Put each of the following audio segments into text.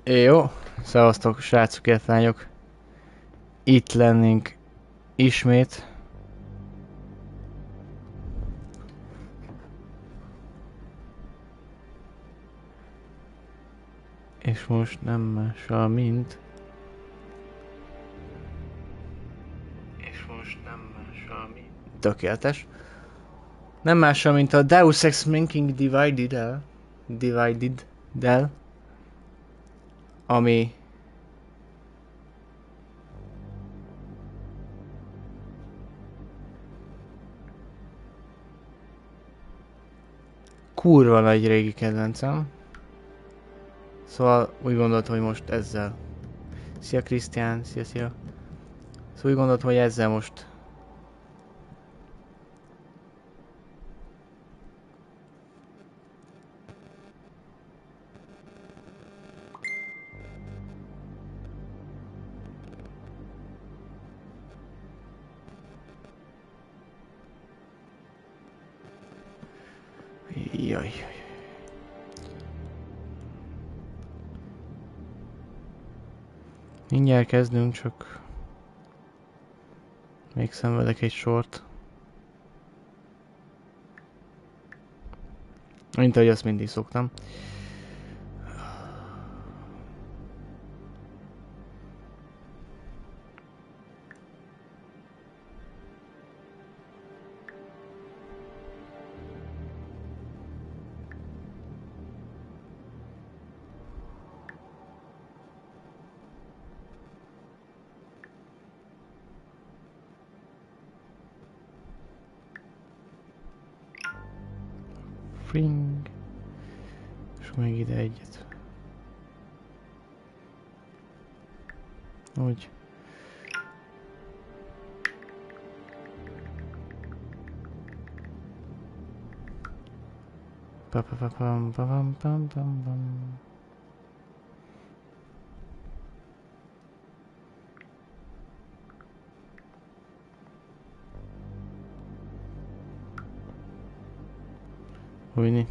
Jó, szevasztok srácok, illetve lányok. Itt lennénk ismét. És most nem mással, mint... Tökéletes. Nem mással, mint a Deus Ex Manking Divided-del. Ami... kurva nagy régi kedvencem. Szóval úgy gondoltam, hogy most ezzel... Szia Krisztián, szia. Szóval úgy gondoltam, hogy ezzel most... Jaj. Mindjárt kezdünk, csak... még szenvedek egy sort. Mint ahogy azt mindig szoktam. Fring. És még ide egyet. Úgy. Pam. Újni.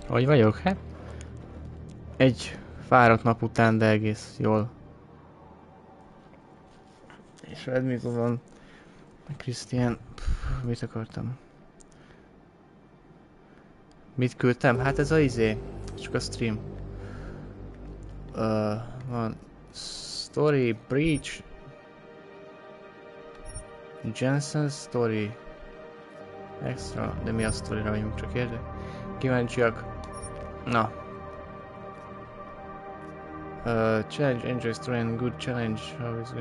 Hogy vagyok? Hát? Egy fáradt nap után, de egész jól. És veled mi van? Krisztián, mit akartam? Mit küldtem? Hát ez a izé. Csak a stream. Van Story Breach. Jensen Story Extra, de mi a sztorira vagyunk, csak érde? Kíváncsiak. Na. Challenge, enjoy story and good challenge. How is it?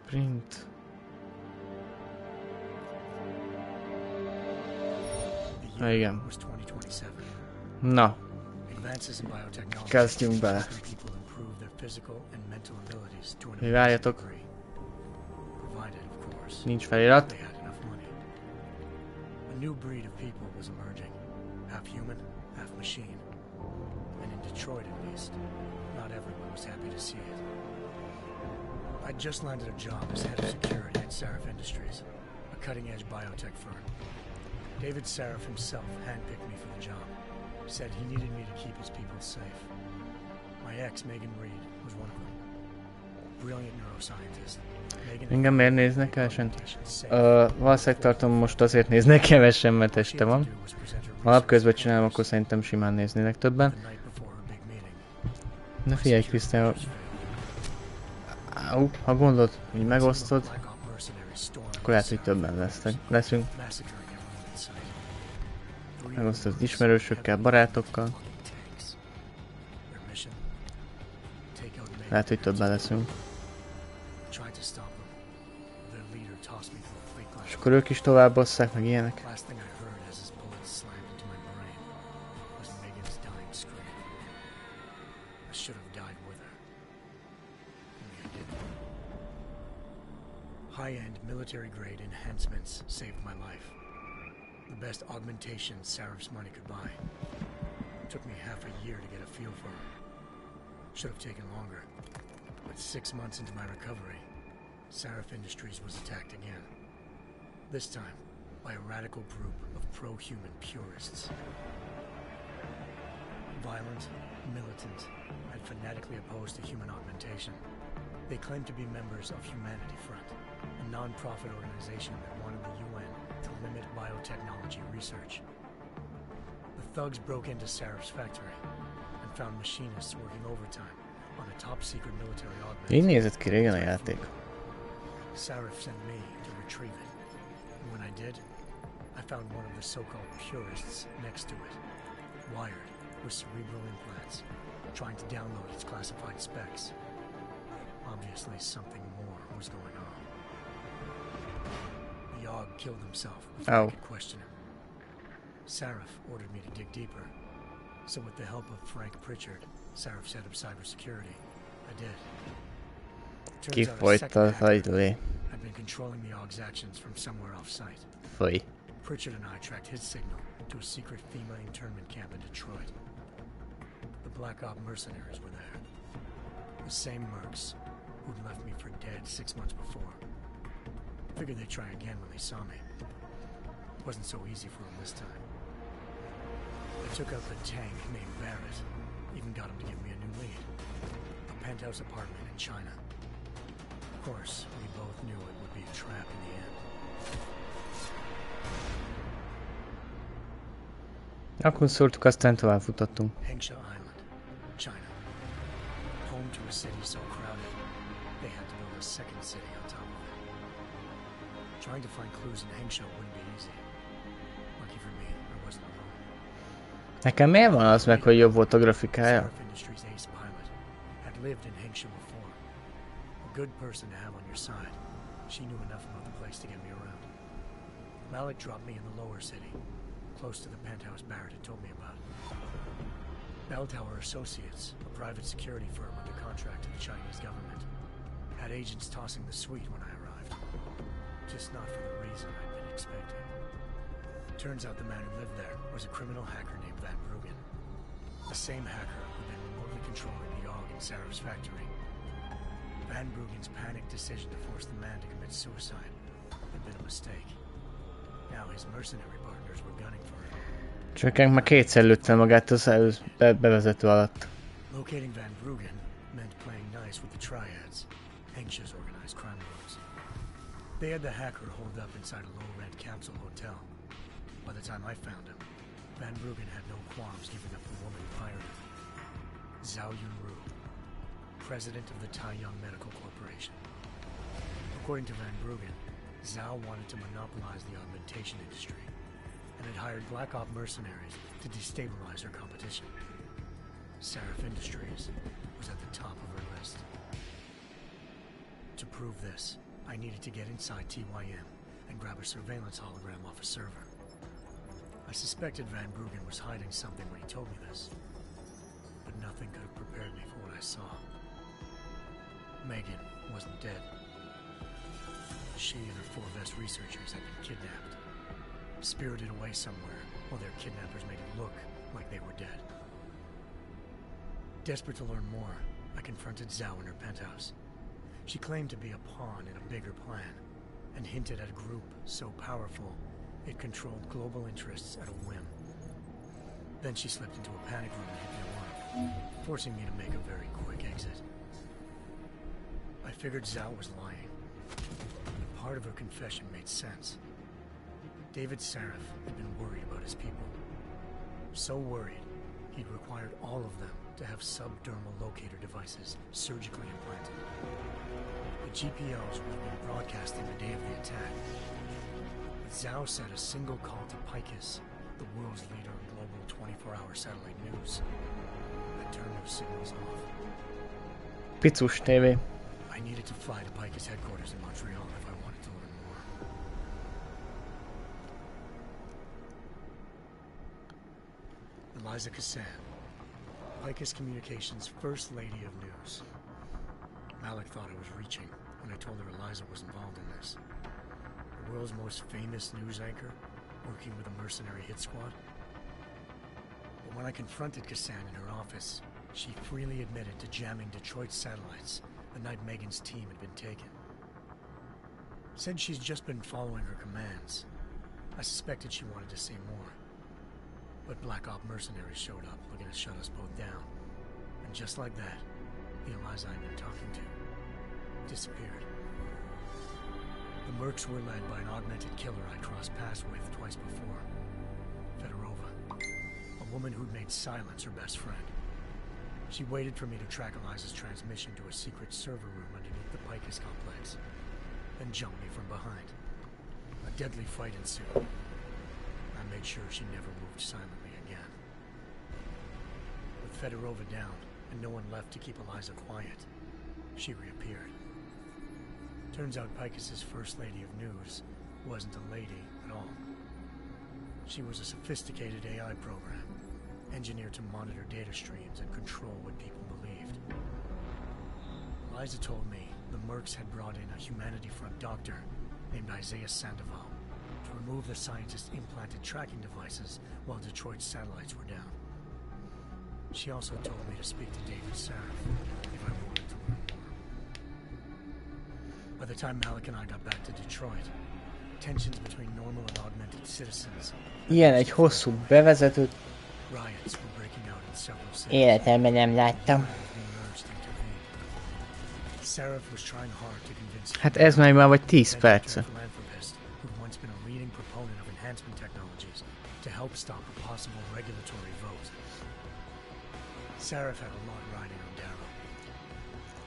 Print. Igen. Na. Kezdjünk bele. Hogy várjatok. Nincs felirat. A new breed of people was emerging, half human, half machine. And in Detroit at least, not everyone was happy to see it. I just landed a job as head of security at Sarif Industries, a cutting-edge biotech firm. David Sarif himself handpicked me for the job. Said he needed me to keep his people safe. My ex, Megan Reed, was one of them. Brilliant neuroscientist. Engem miért néznek kevesen? Valószínűleg tartom, most azért néznek kevesen, mert este van. Ha napközben csinálom, akkor szerintem simán néznének többen. Ne figyelj, Krisztián. Ha gondolod, hogy megosztod, akkor lehet, hogy többen leszünk. Megosztod ismerősökkel, barátokkal. Lehet, hogy többen leszünk. És akkor ők is tovább basszák, meg ilyenek. High-end military-grade enhancements saved my life. The best augmentation Sarif's money could buy. Took me half a year to get a feel for him. Should have taken longer. But 6 months into my recovery, Sarif Industries was attacked again. This time, by a radical group of pro-human purists. Violent, militant, and fanatically opposed to human augmentation. They claimed to be members of Humanity Front, a non-profit organization that wanted the UN to limit biotechnology research. The thugs broke into Sarif's factory and found machinists working overtime on a top-secret military augment. Így nézett ki régen a játék. Sarif sent me to retrieve it, and when I did, I found one of the so-called purists next to it, wired with cerebral implants, trying to download its classified specs. Obviously, something more was going on. The AUG killed himself before I could question him. Sarif ordered me to dig deeper, so with the help of Frank Pritchard, Sarif's head of cybersecurity, I did. Turns out a second hacker had been controlling the AUG's actions from somewhere off-site. Pritchard and I tracked his signal to a secret FEMA internment camp in Detroit. The Black Op mercenaries were there. The same mercs who'd left me for dead 6 months before. Figured they'd try again when they saw me. Wasn't so easy for them this time. I took out the tank named Barrett. Even got him to give me a new lead. A penthouse apartment in China. Of course, we both knew it would be a trap in the end. Akkor szóltuk, aztán tovább futottunk. Hengsha Island, China. Home to a city so crowded, they had to build a second city on top of it. Trying to find clues in Hengsha wouldn't be easy. Lucky for me, I wasn't alone. Nekem miért van az meg, hogy jobb volt a grafikája? Sarif Industries ace pilot had lived in Hengsha before. A good person to have on your side. She knew enough about the place to get me around. Malik dropped me in the lower city, close to the penthouse Barrett had told me about. Bell Tower Associates, a private security firm under contract to the Chinese government, had agents tossing the suite when I arrived. Just not for the reason I'd been expecting. Turns out the man who lived there was a criminal hacker named Van Bruggen. The same hacker who'd been remotely controlling the AUG in Sarif's factory. Van Bruggen's panicked decision to force the man to commit suicide had been a mistake. Now his mercenary partners were gunning for him. Csak már kétszer lőtte magát az bevezető alatt. Locating Van Bruggen meant playing nice with the triads, Hengsha's organized crime lords. They had the hacker holed up inside a low-rent capsule hotel. By the time I found him, Van Bruggen had no qualms giving up the woman who hired him. Zhao Yunru, president of the Taiyang Medical Corporation. According to Van Bruggen, Zhao wanted to monopolize the augmentation industry and had hired Black Op mercenaries to destabilize her competition. Sarif Industries was at the top of her list. To prove this, I needed to get inside TYM and grab a surveillance hologram off a server. I suspected Van Bruggen was hiding something when he told me this, but nothing could have prepared me for what I saw. Megan wasn't dead. She and her 4 Vest researchers had been kidnapped, spirited away somewhere while their kidnappers made it look like they were dead. Desperate to learn more, I confronted Zhao in her penthouse. She claimed to be a pawn in a bigger plan, and hinted at a group so powerful it controlled global interests at a whim. Then she slipped into a panic room and hit the alarm, forcing me to make a very quick exit. I figured Zhao was lying. Part of her confession made sense. David Sarif had been worried about his people. So worried, he'd required all of them to have subdermal locator devices surgically implanted. The GPOs would have been broadcasting the day of the attack. But Zhao said a single call to Picus, the world's leader in global 24-hour satellite news, had turned those signals off. Picus TV. I needed to fly to Picus headquarters in Montreal if I wanted to learn more. Eliza Cassan, Picus Communications' First Lady of News. Malik thought I was reaching when I told her Eliza was involved in this. The world's most famous news anchor, working with a mercenary hit squad. But when I confronted Kassan in her office, she freely admitted to jamming Detroit's satellites the night Megan's team had been taken. Said she's just been following her commands. I suspected she wanted to say more. But Black Op mercenaries showed up, looking to shut us both down. And just like that, the Eliza I'd been talking to disappeared. The Mercs were led by an augmented killer I crossed paths with twice before. Fedorova, a woman who'd made silence her best friend. She waited for me to track Eliza's transmission to a secret server room underneath the Picus complex, then jumped me from behind. A deadly fight ensued. I made sure she never moved silently again. With Fedorova down, and no one left to keep Eliza quiet, she reappeared. Turns out Picus's first lady of news wasn't a lady at all. She was a sophisticated AI program, engineered to monitor data streams and control what people believed. Eliza told me the Mercs had brought in a Humanity Front doctor named Isaiah Sandoval to remove the scientist's implanted tracking devices while Detroit's satellites were down. She also told me to speak to David Sarif if I wanted to learn more. By the time Malik and I got back to Detroit, tensions between normal and augmented citizens. Ilyen egy hosszú bevezetőt Riots were breaking out in several cities. életemben nem láttam. Sarif was trying hard to convince Hát ez már vagy 10 perce. who'd once been a leading proponent of enhancement technologies to help stop a possible regulatory vote. Sarif had a lot riding on Darrow.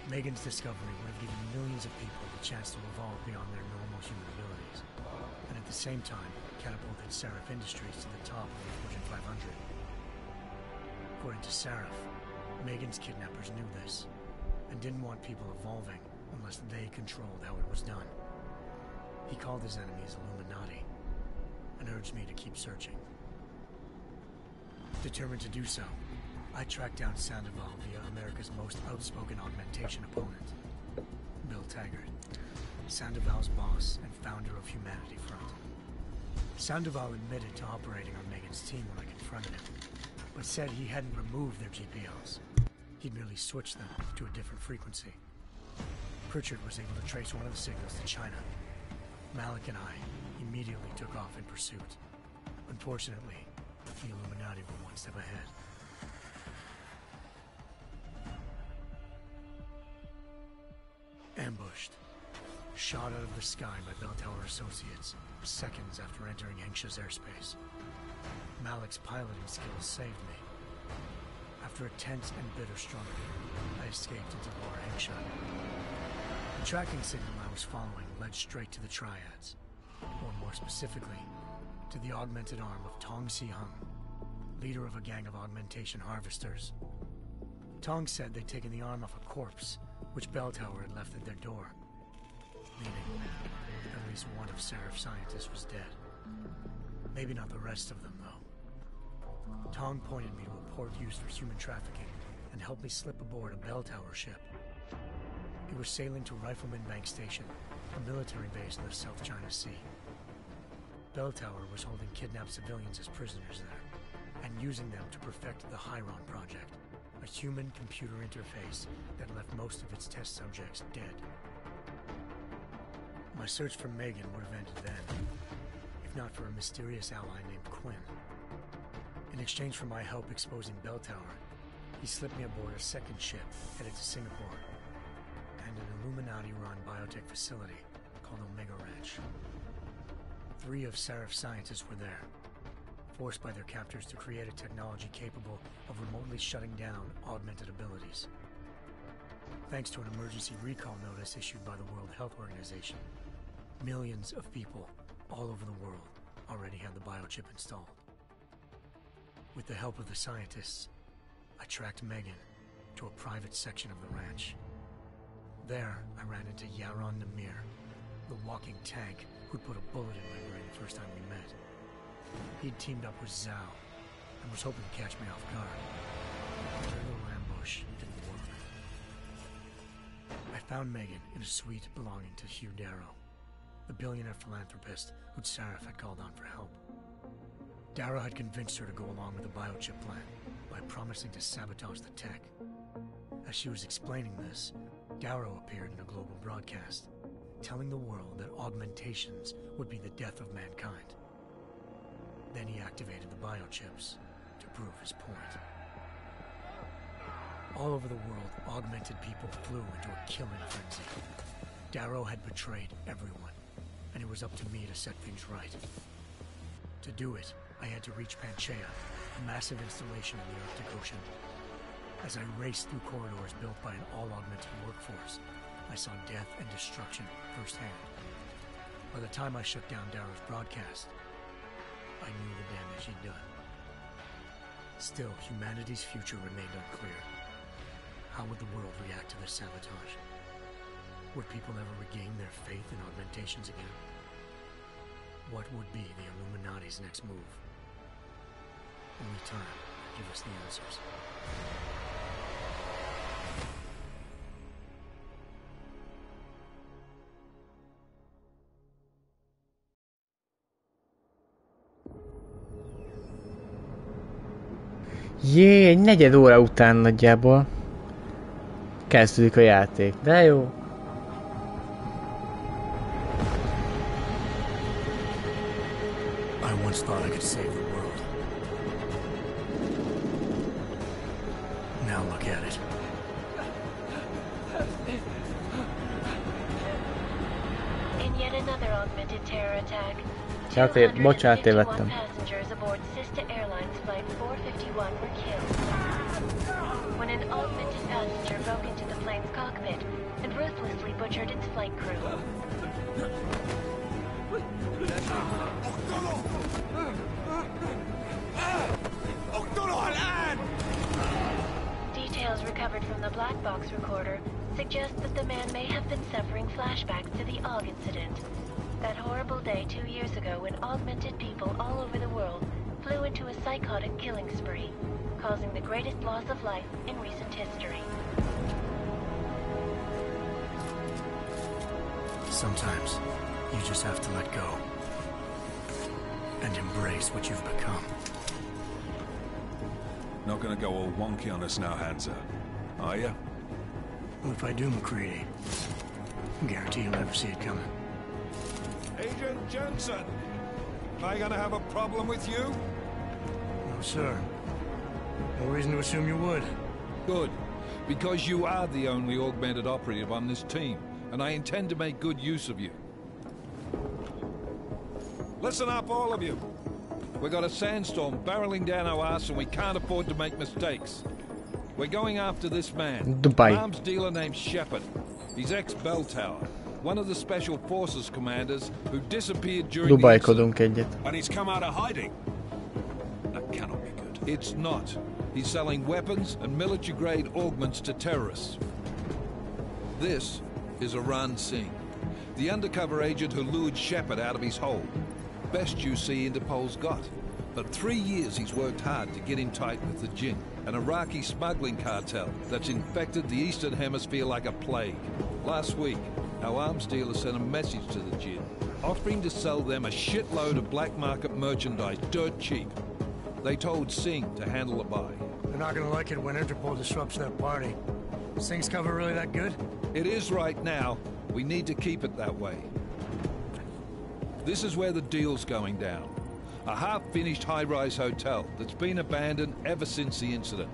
Megan's discovery would have given millions of people the chance to evolve beyond their normal human abilities, and at the same time catapulted Sarif Industries to the top of the Fortune 500. According to Sarif, Megan's kidnappers knew this, and didn't want people evolving unless they controlled how it was done. He called his enemies Illuminati, and urged me to keep searching. Determined to do so, I tracked down Sandoval via America's most outspoken augmentation opponent, Bill Taggart, Sandoval's boss and founder of Humanity Front. Sandoval admitted to operating on Megan's team when I confronted him, but said he hadn't removed their GPLs. He'd merely switched them to a different frequency. Pritchard was able to trace one of the signals to China. Malik and I immediately took off in pursuit. Unfortunately, the Illuminati were one step ahead. Ambushed. Shot out of the sky by Bell Tower Associates seconds after entering Hengsha's airspace. Malik's piloting skills saved me. After a tense and bitter struggle, I escaped into Lower Hengsha. The tracking signal I was following led straight to the Triads, or more specifically, to the augmented arm of Tong Si-hung, leader of a gang of augmentation harvesters. Tong said they'd taken the arm off a corpse, which Bell Tower had left at their door, meaning at least one of Sarif's scientists was dead. Maybe not the rest of them, though. Tong pointed me to a port used for human trafficking and helped me slip aboard a Bell Tower ship. It was sailing to Rifleman Bank Station, a military base in the South China Sea. Bell Tower was holding kidnapped civilians as prisoners there, and using them to perfect the Hyron Project, a human-computer interface that left most of its test subjects dead. My search for Megan would have ended then, if not for a mysterious ally named Quinn. In exchange for my help exposing Bell Tower, he slipped me aboard a second ship headed to Singapore, and an Illuminati-run biotech facility called Omega Ranch. 3 of Sarif's scientists were there, forced by their captors to create a technology capable of remotely shutting down augmented abilities. Thanks to an emergency recall notice issued by the World Health Organization, millions of people all over the world already had the biochip installed. With the help of the scientists, I tracked Megan to a private section of the ranch. There, I ran into Yaron Namir, the walking tank who'd put a bullet in my brain the first time we met. He'd teamed up with Zhao and was hoping to catch me off guard. Their little ambush didn't work. I Found Megan in a suite belonging to Hugh Darrow, the billionaire philanthropist who'd Sarif had called on for help. Darrow had convinced her to go along with the biochip plan by promising to sabotage the tech. As she was explaining this, Darrow appeared in a global broadcast, telling the world that augmentations would be the death of mankind. Then he activated the biochips to prove his point. All over the world, augmented people flew into a killing frenzy. Darrow had betrayed everyone, and it was up to me to set things right. To do it, I had to reach Panchaea, a massive installation in the Arctic Ocean. As I raced through corridors built by an all-augmented workforce, I saw death and destruction firsthand. By the time I shut down Darrow's broadcast, I knew the damage he'd done. Still, humanity's future remained unclear. How would the world react to this sabotage? Would people ever regain their faith in augmentations again? What would be the Illuminati's next move? Only time will give us the answers. Jé, egy negyed óra után nagyjából kezdődik a játék, de jó. I once thought I could save the world. Now look at it. In yet another augmented terror attack, Bocsánat, tévedtem. passengers aboard Sista Airlines Flight 451 were killed when an augmented passenger broke into the plane's cockpit and ruthlessly butchered its flight crew. Details recovered from the black box recorder suggest that the man may have been suffering flashbacks to the AUG incident. That horrible day 2 years ago when augmented people all over the world flew into a psychotic killing spree, causing the greatest loss of life in recent history. Sometimes you just have to let go and embrace what you've become. Not gonna go all wonky on us now, Hansa, are you? Well, if I do, McCready, I guarantee you'll never see it coming. Agent Jensen! Am I gonna have a problem with you? No, sir. No reason to assume you would. Good. Because you are the only augmented operative on this team, and I intend to make good use of you. Listen up, all of you. We got a sandstorm barreling down our ass and we can't afford to make mistakes. We're going after this man. Dubai. An arms dealer named Shepard. He's ex-Bell Tower. One of the Special Forces commanders who disappeared during the incident. And he's come out of hiding. That cannot be good. It's not. He's selling weapons and military-grade augments to terrorists. This is Aran Singh, the undercover agent who lured Shepard out of his hole. Best you see Interpol's got. For 3 years he's worked hard to get in tight with the Jinn, an Iraqi smuggling cartel that's infected the Eastern Hemisphere like a plague. Last week, our arms dealer sent a message to the Jinn, offering to sell them a shitload of black market merchandise dirt cheap. They told Singh to handle the buy. They're not gonna like it when Interpol disrupts their party. Is Singh's cover really that good? It is right now. We need to keep it that way. This is where the deal's going down. A half-finished high-rise hotel that's been abandoned ever since the incident.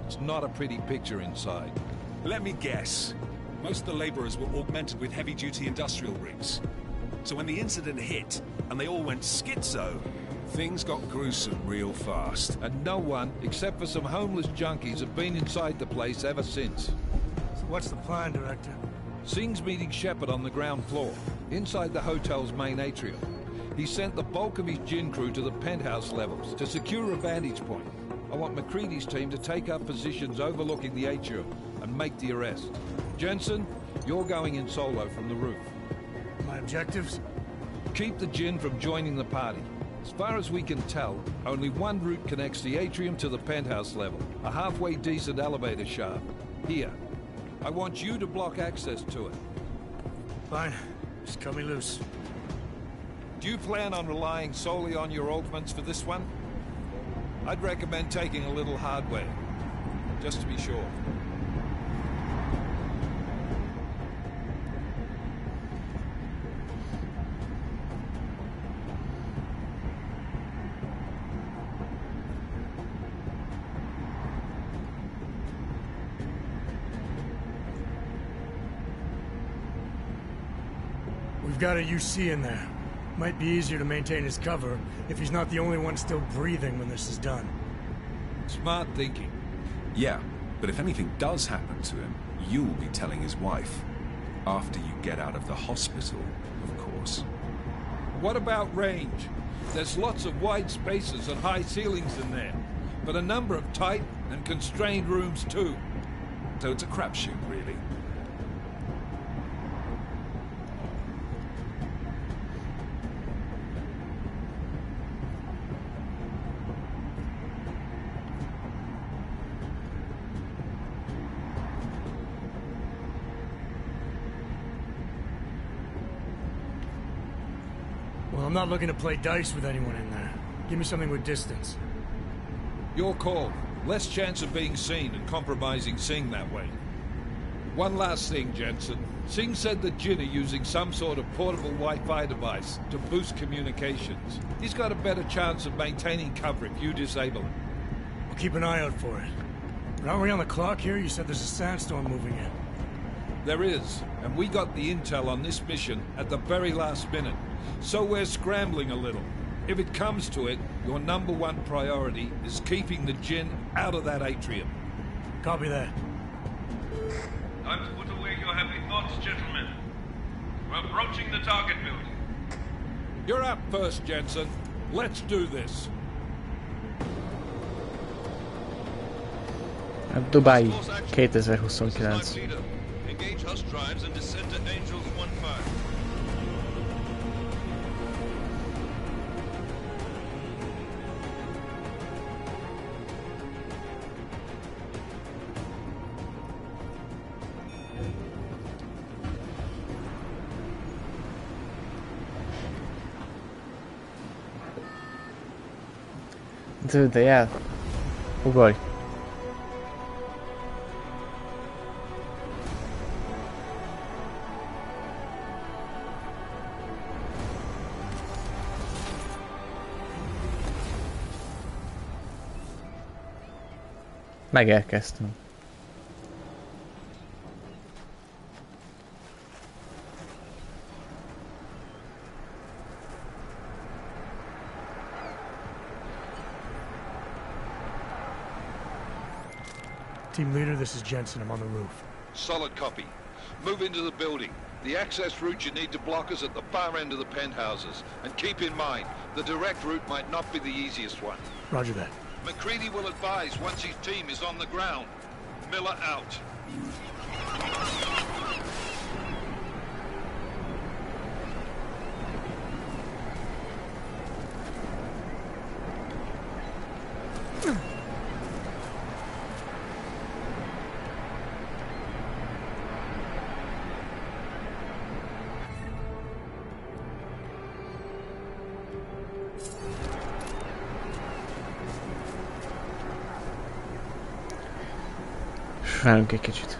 It's not a pretty picture inside. Let me guess. Most of the laborers were augmented with heavy-duty industrial rigs. So when the incident hit, and they all went schizo, things got gruesome real fast. And no one, except for some homeless junkies, have been inside the place ever since. So what's the plan, Director? Singh's meeting Shepard on the ground floor, inside the hotel's main atrium. He sent the bulk of his Jinn crew to the penthouse levels to secure a vantage point. I want McCready's team to take up positions overlooking the atrium and make the arrest. Jensen, you're going in solo from the roof. My objectives? Keep the Jinn from joining the party. As far as we can tell, only one route connects the atrium to the penthouse level. A halfway decent elevator shaft. Here. I want you to block access to it. Fine. Just cut me loose. Do you plan on relying solely on your augments for this one? I'd recommend taking a little hardware, just to be sure. We've got a UC in there. Might be easier to maintain his cover if he's not the only one still breathing when this is done. Smart thinking. Yeah, but if anything does happen to him, you'll be telling his wife. After you get out of the hospital, of course. What about range? There's lots of wide spaces and high ceilings in there, but a number of tight and constrained rooms too. So it's a crapshoot, really. Well, I'm not looking to play dice with anyone in there. Give me something with distance. Your call. Less chance of being seen and compromising Singh that way. One last thing, Jensen. Singh said that Jin are using some sort of portable Wi-Fi device to boost communications. He's got a better chance of maintaining cover if you disable it. I'll keep an eye out for it. But aren't we on the clock here? You said there's a sandstorm moving in. There is, and we got the intel on this mission at the very last minute. So we're scrambling a little. If it comes to it, your #1 priority is keeping the Jinn out of that atrium. Copy that. Time to put away your happy thoughts, gentlemen. We're approaching the target building. You're up first, Jensen. Let's do this. Dubai 2029. Engage hush drives and descend to Angels 1-5. Zöldejel. Ugorj. Megérkeztünk. Team leader, this is Jensen. I'm on the roof. Solid copy. Move into the building. The access route you need to block is at the far end of the penthouses. And keep in mind, the direct route might not be the easiest one. Roger that. McCready will advise once his team is on the ground. Miller out. Várunk egy kicsit.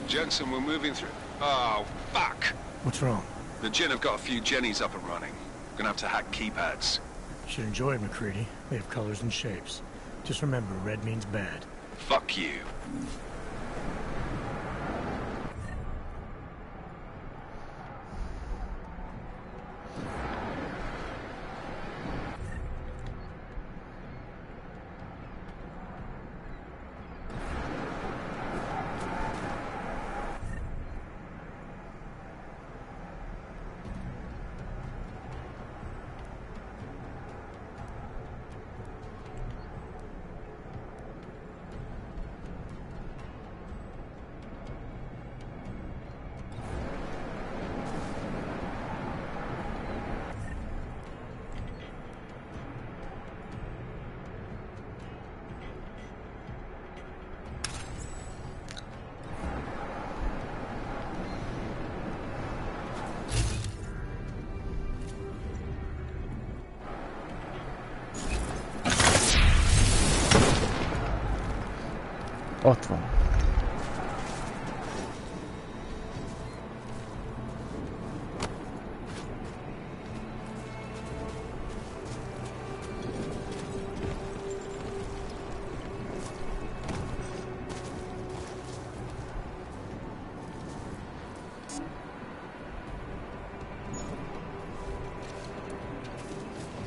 Jensen, we're moving through... Oh, fuck! What's wrong? The Jinn have got a few Jennies up and running. Gonna have to hack keypads. Should enjoy it, McCready. They have colors and shapes. Just remember, red means bad. Fuck you. Ott van.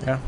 Ja.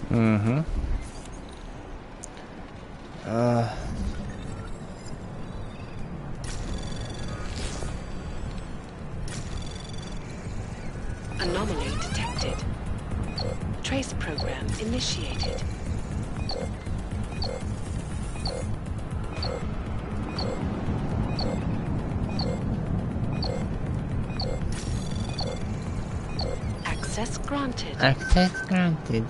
Mhm. Anomaly detected. Trace program initiated. Access granted. Access granted.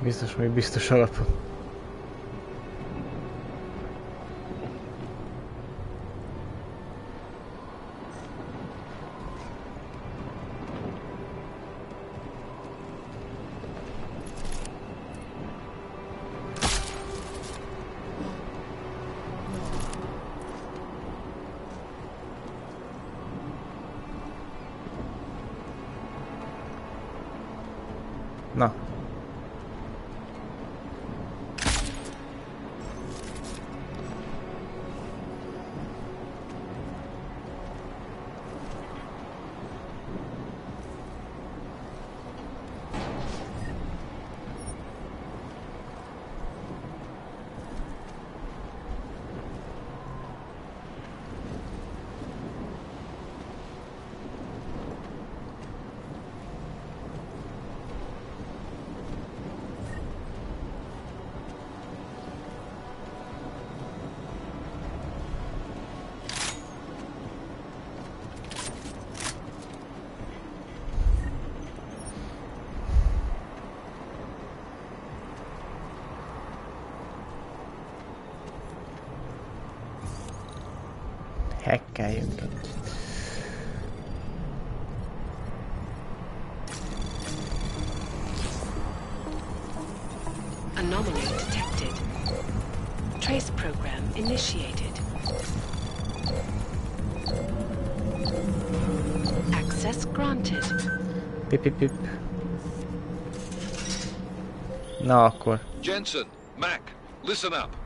Biztos, hogy biztos alapon. Na. Hackeljünk ott. Anomaly detected. Trace program initiated. Access granted. Pip, pip, pip. Na akkor. Jensen, Mac, listen up.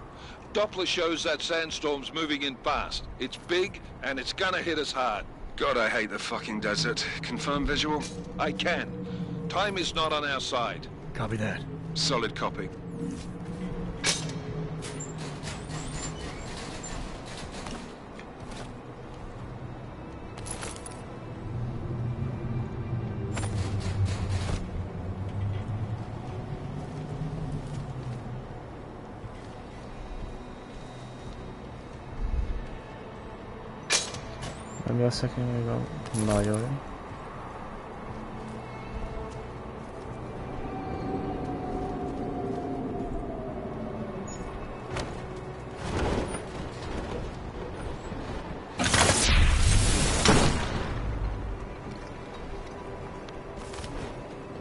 Doppler shows that sandstorm's moving in fast. It's big, and it's gonna hit us hard. God, I hate the fucking desert. Confirm visual? I can. Time is not on our side. Copy that. Solid copy. Ami azt mondja, hogy még a nagyon jó.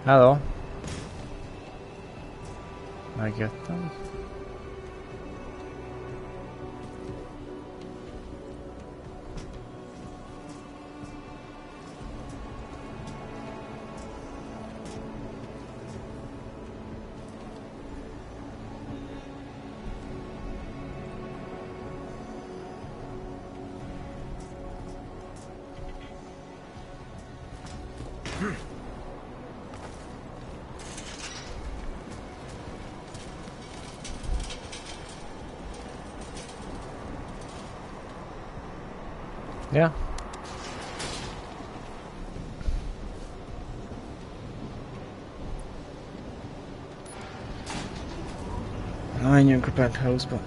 Hello. Megjöttem. Ja. Na, menjünk a penthouse-ba.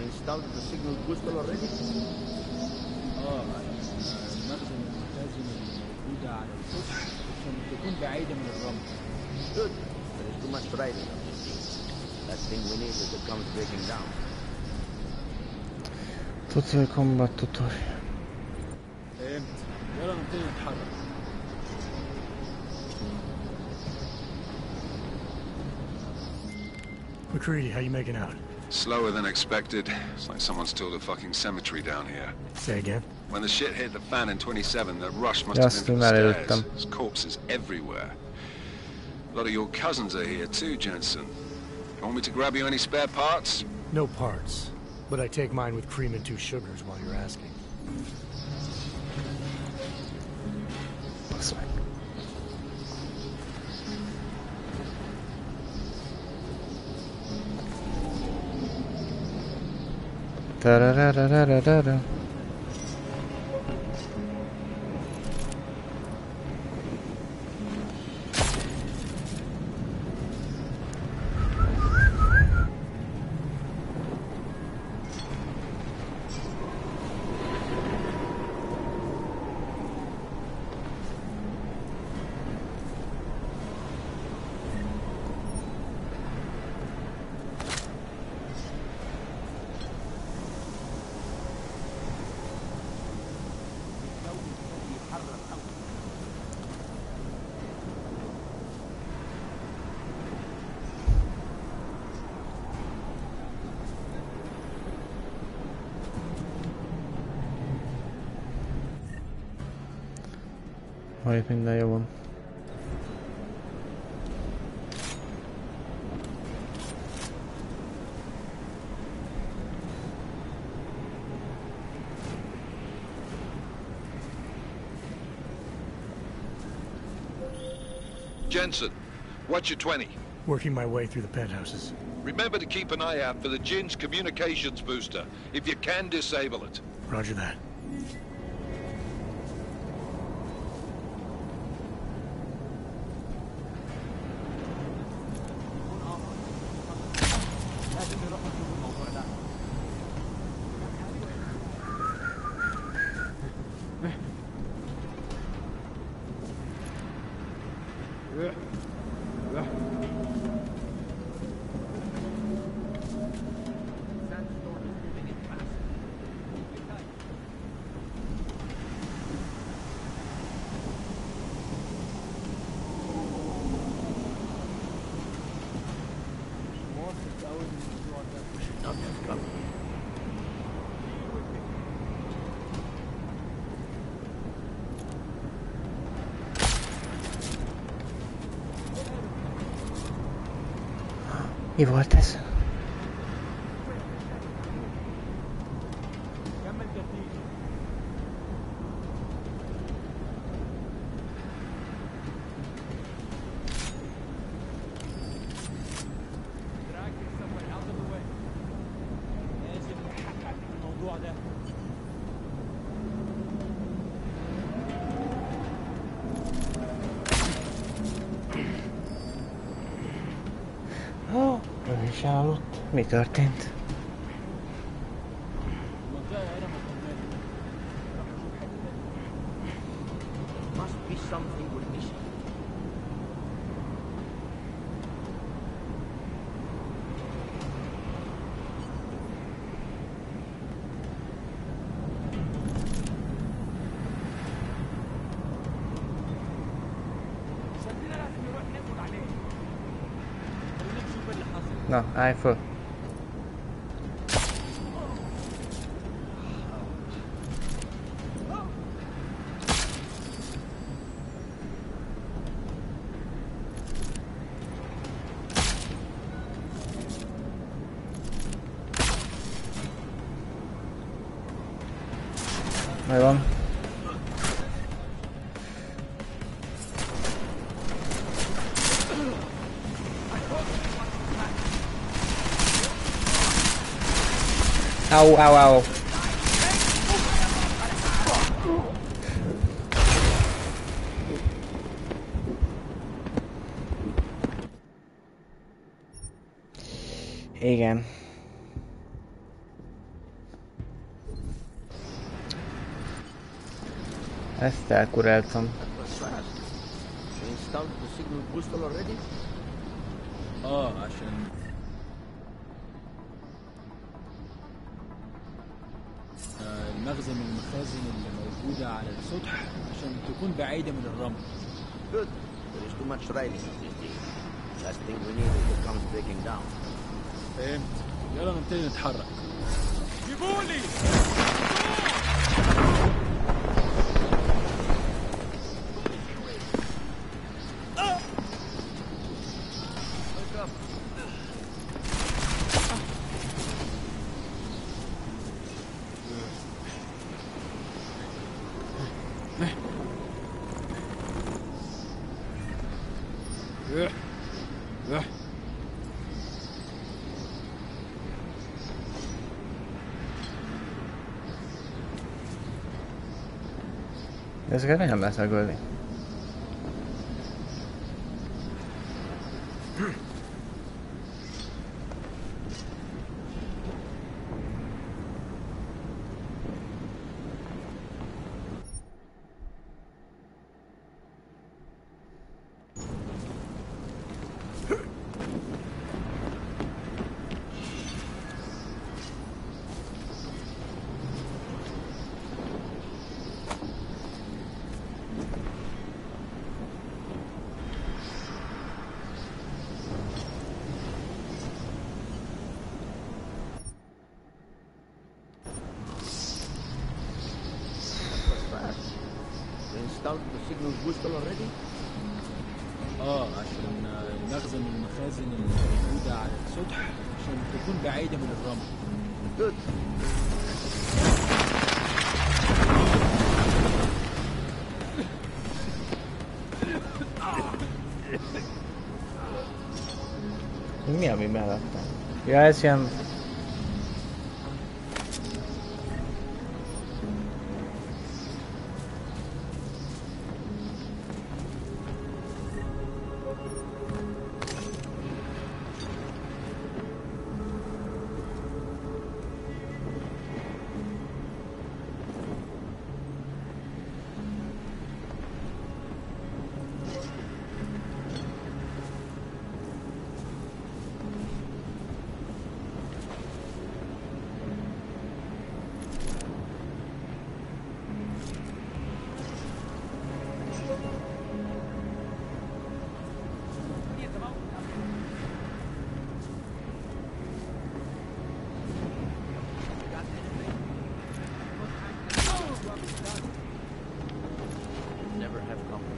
Installed the signal booster already? المخزن الملتزم الموجودة على الكتب عشان تكون بعيدة من الرمل. Good. But there's too much variety in this. Last thing we need is it comes breaking down. Tutorial combat tutorial. فهمت. يلا نبتدي نتحرك. McCready, how you making out? Slower than expected. It's like someone's tilled a fucking cemetery down here. Say again? When the shit hit the fan in 27, the rush must have been from the stairs. There's corpses everywhere. A lot of your cousins are here too, Jensen. You want me to grab you any spare parts? No parts. But I take mine with cream and 2 sugars while you're asking. Da-da-da-da-da-da-da. Majd minden jó van. Jensen, what's your 20? Working my way through the penthouses. Remember to keep an eye out for the Jin's communications booster. If you can, disable it. Roger that. Mi volt ez? Ő is hallott. Mi történt? Must be something we're missing. Na, állj föl. Megvan. Au, au, au. Igen. Ezt elkuráltam. That was fast. You installed the signal booster already? عشان المخزن من المخازن اللي موجودة على السطح عشان تكون بعيدة من الرمل. Good. There is too much riding on this deal. Last thing we need is it comes breaking down. فهمت. يلا نبتدي نتحرك. جيبولي! Ezeket nem lesz megölni. Installed the signal booster already? عشان المخزن من المخازن اللي موجودة على السطح عشان تكون بعيدة من الرمل. Good. Mi ami mellettem? Ja, ez ilyen... Never have company.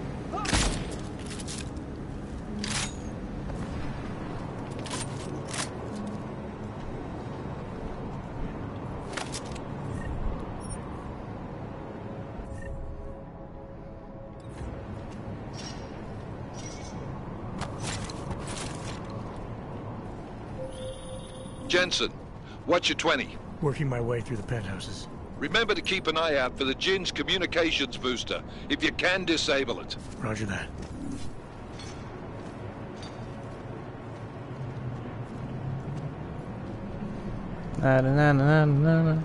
Jensen, what's your 20? Working my way through the penthouses. Remember to keep an eye out for the Jin's communications booster. If you can, disable it. Roger that. Na na na na na.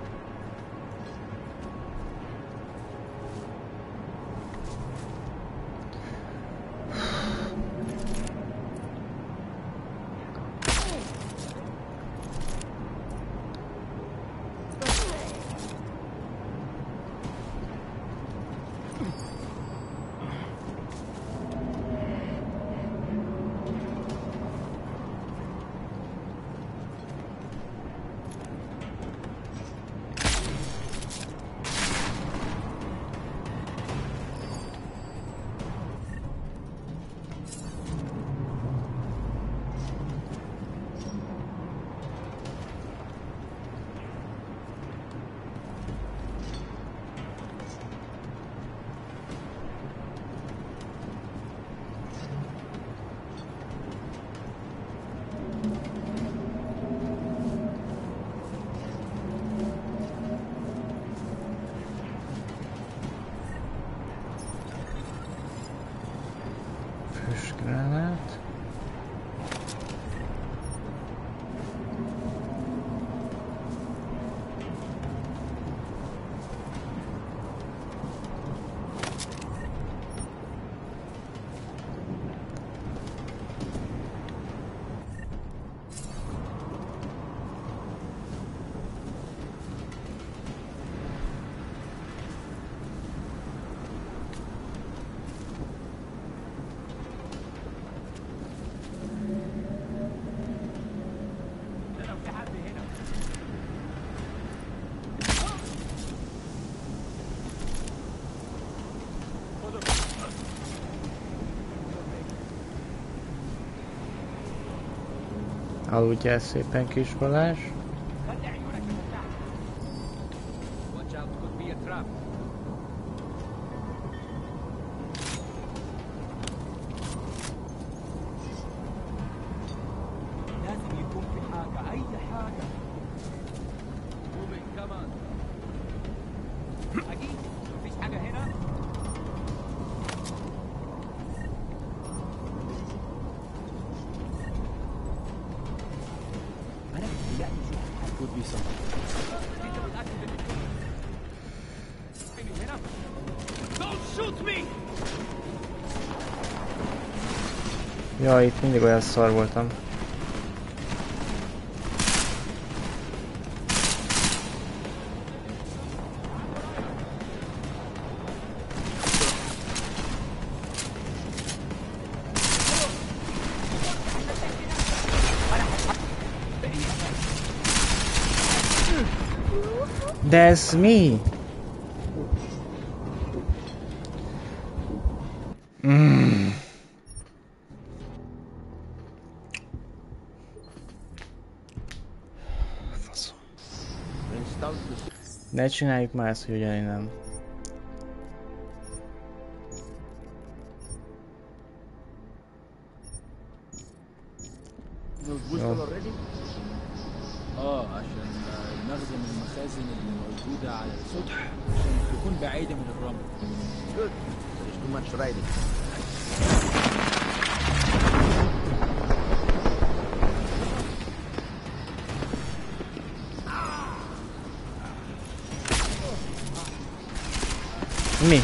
Aludjál szépen, kis Balázs. Ja, itt mindig olyan szar voltam. That's me! Ne csináljuk már ezt, hogy ugyanígy nem. عشان نخزن المخازن اللي موجودة على السطح عشان تكون بعيدة من الرمل. Good. There's too much riding. Me.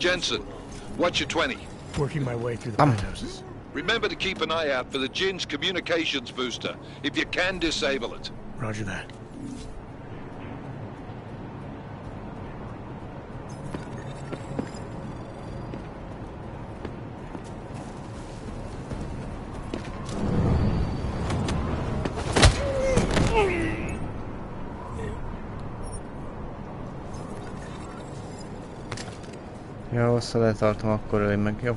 Jensen, what's your 20? Working my way through the penthouses. Remember to keep an eye out for the Jinn's communications booster, if you can disable it. Roger that. Jó, össze letartom, akkor ölj meg, jó?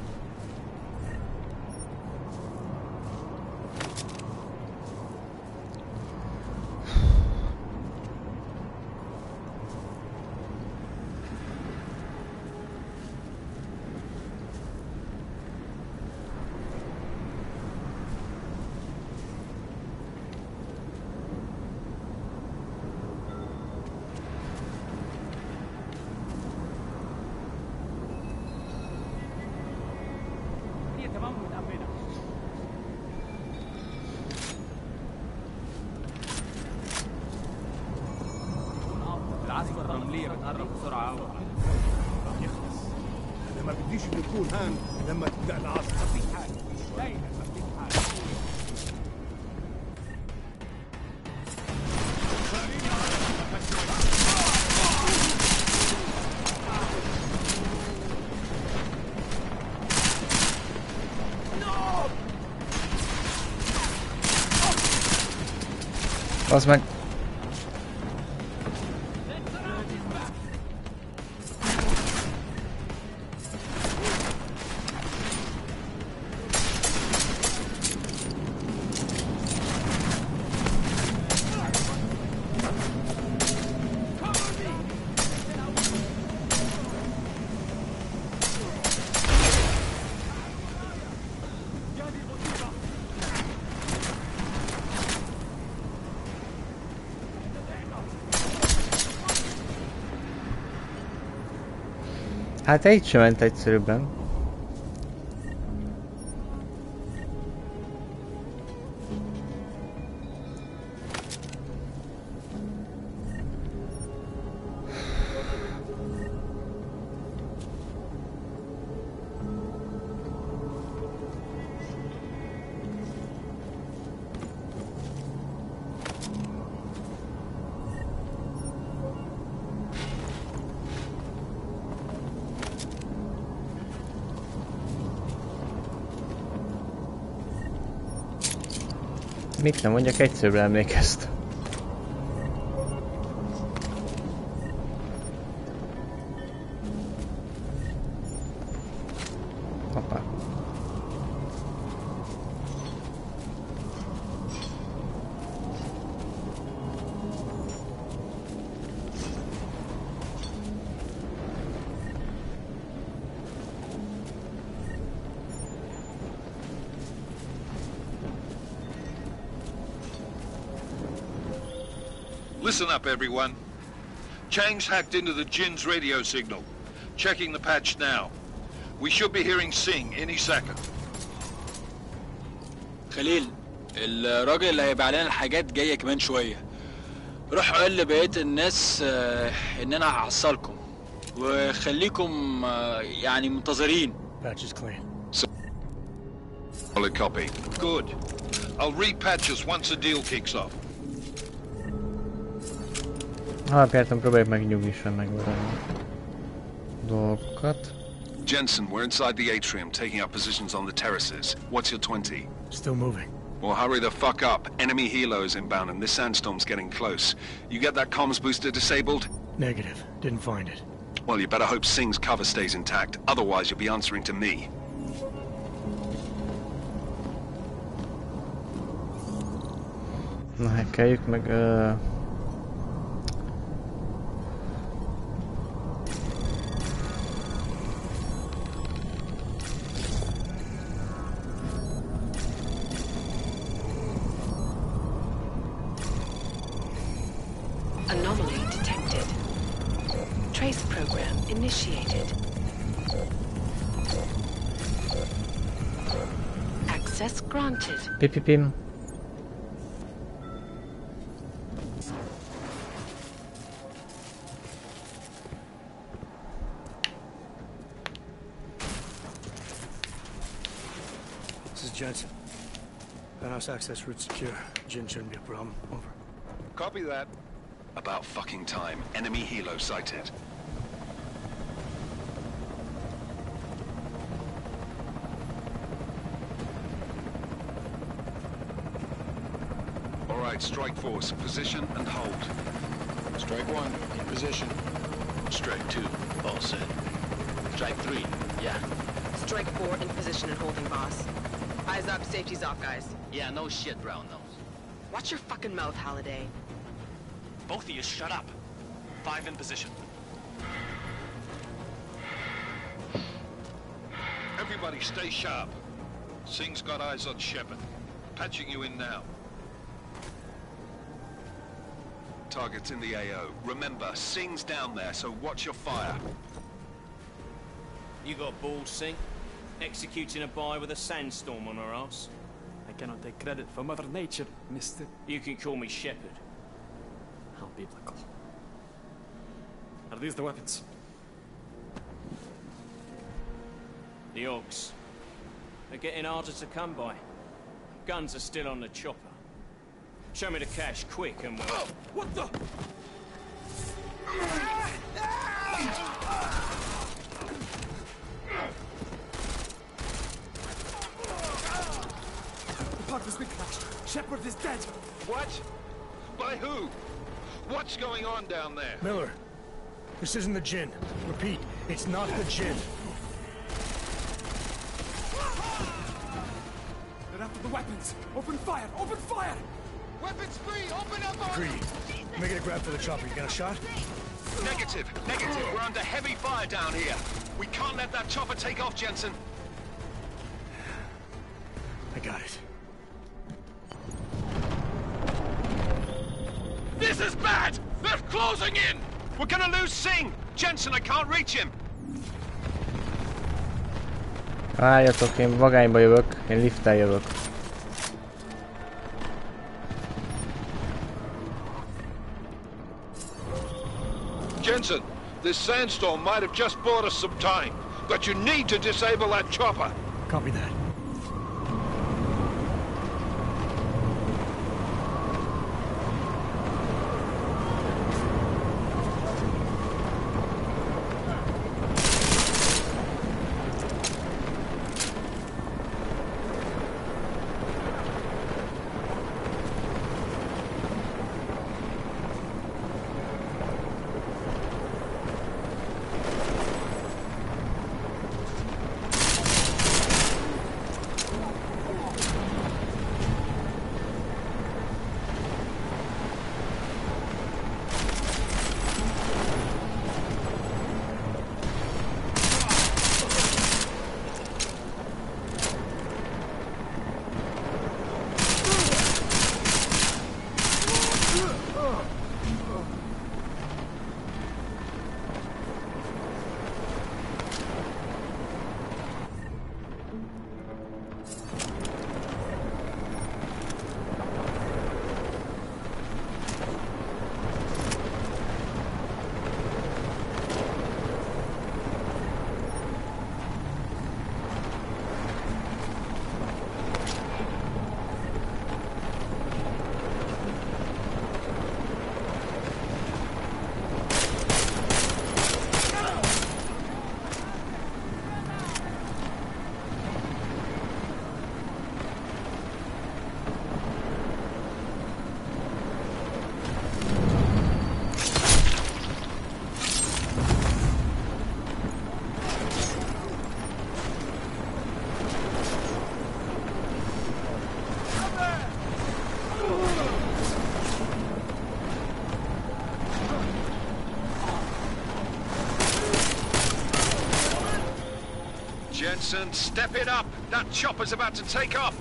العاصفة الرملية بتقرب بسرعة أوي. يخلص. أنا ما بديش نكون هان لما تبدأ العاصفة. مفيش حاجة. دايما مفيش حاجة. Basz meg! Hát egy sem ment egyszerűbben. Mit nem mondjak, egyszerűen emlékezt. Hoppá. Listen up, everyone. Chang's hacked into the Jin's radio signal. Checking the patch now. We should be hearing Sing any second. خليل، الراجل اللي هيبيع لنا الحاجات جايه كمان شويه. روح قول لبقيه الناس ان انا هحصلكم وخليكم يعني منتظرين. Patch is clean. Solid copy. Good. I'll repatch us once the deal kicks off. Alapjártan próbáljuk meg nyugisan megvárni dolgokat. Jensen, we're inside the atrium, taking up positions on the terraces. What's your 20? Still moving. Well, hurry the fuck up. Enemy helos inbound and this sandstorm's getting close. You get that comms booster disabled? Negative. Didn't find it. Well, you better hope Sing's cover stays intact. Otherwise, you'll be answering to me. Na, hackeljük meg... Anomaly detected. Trace program initiated. Access granted. Pipipim. This is Jensen. Penthouse access route secure. Jin shouldn't be a problem. Over. Copy that. About fucking time. Enemy helo sighted. All right, strike force. Position and hold. Strike 1, in position. Strike 2, all set. Strike 3, yeah. Strike 4, in position and holding, boss. Eyes up, safety's off, guys. Yeah, no shit, brown nose. Watch your fucking mouth, Holiday. Both of you shut up. 5 in position. Everybody stay sharp. Sing's got eyes on Shepard. Patching you in now. Target's in the AO. Remember, Sing's down there, so watch your fire. You got balls, Sing? Executing a buy with a sandstorm on her ass? I cannot take credit for Mother Nature, mister. You can call me Shepard. How biblical. Are these the weapons? The Augs. They're getting harder to come by. Guns are still on the chopper. Show me the cash, quick, and we'll... Oh, what the? The park has been crashed. Shepard is dead. What? By who? What's going on down there? Miller, this isn't the Jin. Repeat, it's not the Jin. They're after the weapons. Open fire! Open fire! Weapons free! Open up on... Greedy, making a grab for the chopper. You got a shot? Negative. Negative. We're under heavy fire down here. We can't let that chopper take off, Jensen. I got it. This is bad! They're closing in! We're gonna lose Sing! Jensen, I can't reach him! Várjatok, én vagányba jövök, én lifttel jövök. Jensen, this sandstorm might have just bought us some time, but you need to disable that chopper. Copy that. Jensen, step it up! That chopper's about to take off!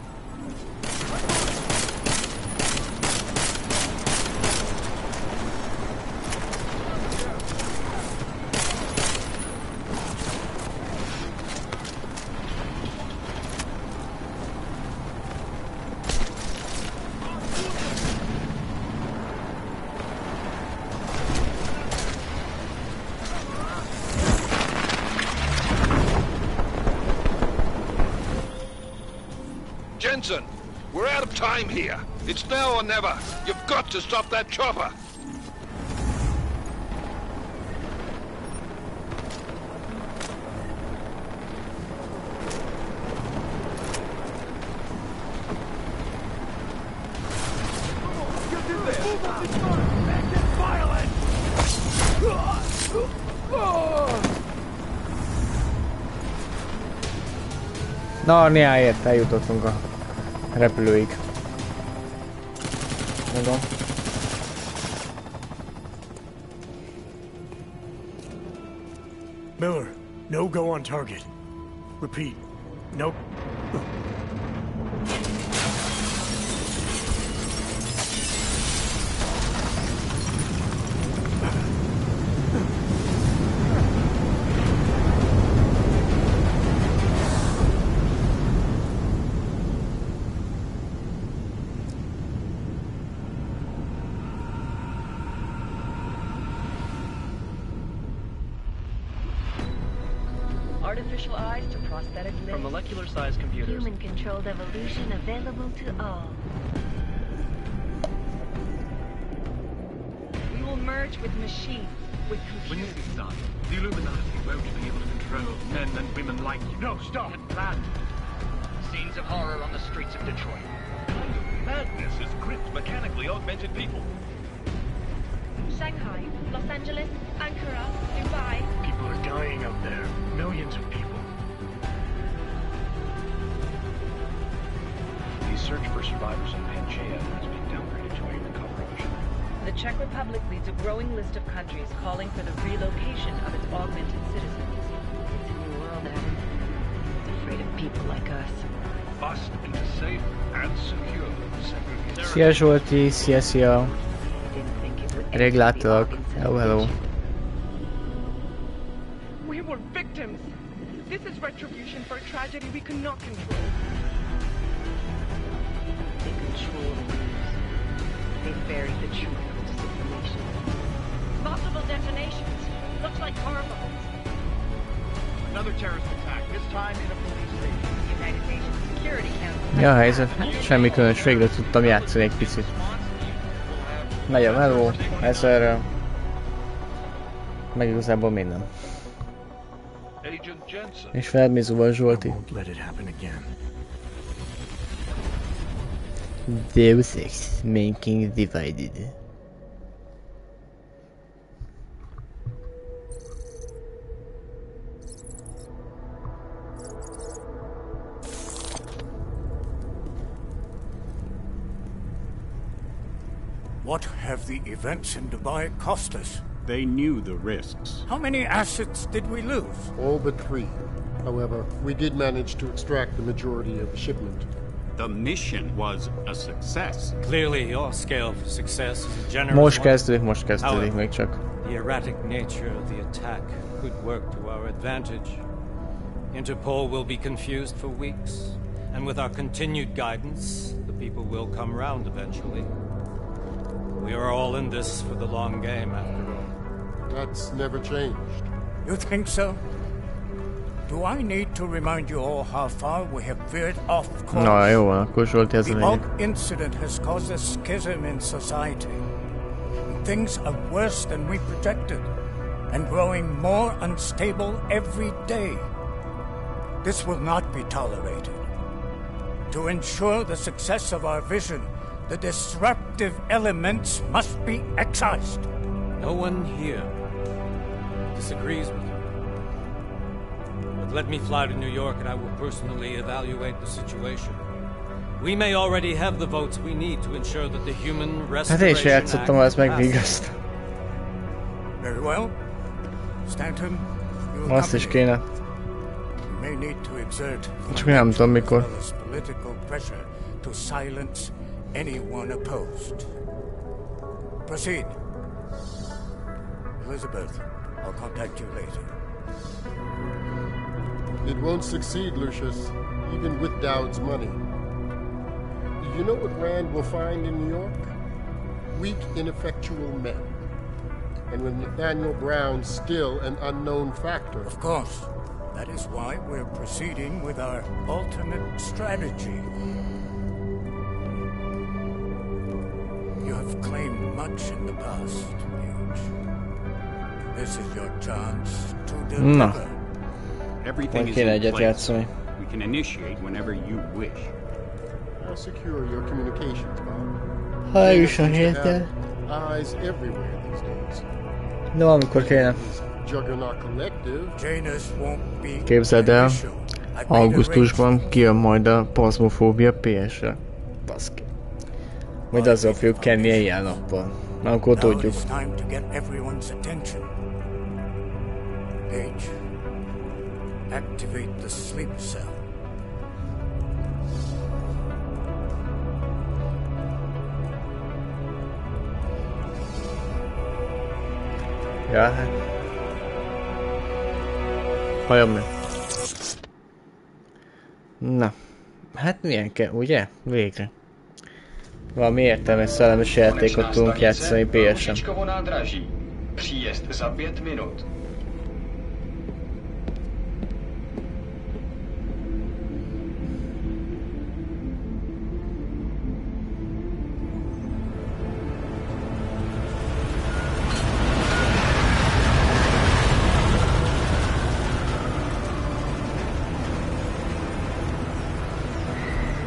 Jensen, we're out of time here. It's now or never. You've got to stop that chopper. Narniáért eljutottunk a repülőig. Mondom. Miller, no go on target. Repeat, no. Artificial eyes to prosthetic limbs. From molecular-sized computers. Human-controlled evolution available to all. We will merge with machines, with computers. When this is done, the Illuminati won't be able to control men and women like you. No, stop! Had planned. Scenes of horror on the streets of Detroit. Madness is gripped mechanically augmented people. Shanghai, Los Angeles, Ankara, Dubai. People are dying out there. Millions of people. The search for survivors in Pangaea has been downgraded to a recovery mission. The Czech Republic leads a growing list of countries calling for the relocation of its augmented citizens. It's a new world, Adam. It's afraid of people like us. Bust into safe and secure segregation. Szia Zsolti, szia. Rég láttalak. Hello. We were victims. This is retribution for a tragedy we cannot control. They control the news. They buried the truth of disinformation. Multiple detonations. Looks like horrible. Another terrorist attack, this time in a police station. United Nations Security Council. Mi a helyzet? Semmi különös, végre tudtam játszani egy picit. Megy a meló, ezerrel. Meg igazából minden. És veled mi zuval, Zsolti? Deus Ex, Manking Divided. What have the events in Dubai cost us? They knew the risks. How many assets did we lose? All but 3. However, we did manage to extract the majority of the shipment. The mission was a success. Clearly, your scale for success is a generous most kezdődik még csak. The erratic nature of the attack could work to our advantage. Interpol will be confused for weeks, and with our continued guidance, the people will come round eventually. We are all in this for the long game, after all. That's never changed. You think so? Do I need to remind you all how far we have veered off course? Na jó, akkor Zsolti ez a The lényeg. Og incident has caused a schism in society. Things are worse than we projected, and growing more unstable every day. This will not be tolerated. To ensure the success of our vision, the disruptive elements must be excised. No one here disagrees with you. But let me fly to New York and I will personally evaluate the situation. We may already have the votes we need to ensure that the human restoration act passes. Very well. Stanton, you Azt is kéne. may need to exert Csak nem tudom mikor. political pressure to silence anyone opposed. Proceed. Elizabeth, I'll contact you later. It won't succeed, Lucius, even with Dowd's money. You know what Rand will find in New York? Weak, ineffectual men. And with Nathaniel Brown still an unknown factor. Of course. That is why we're proceeding with our alternate strategy. You have claimed much in the past, Huge. This is your chance to deliver. Everything is in place. We can initiate whenever you wish. I'll secure your communications, Bob. Ha jusson héten. Eyes everywhere these days. No, amikor kéne. Juggernaut Collective. Janus won't be. Képzeld el, augusztusban kijön majd a Phasmophobia PS-re. Baszki. Majd azzal fogjuk kenni éjjel-nappal. Akkor tudjuk. Page, activate the sleep cell. Ja, hát. Halljon meg. Na. Hát milyen kell, ugye? Végre. Valami értelmes szellemes játékot tudunk játszani PS-en. Příjezd za 5 minut.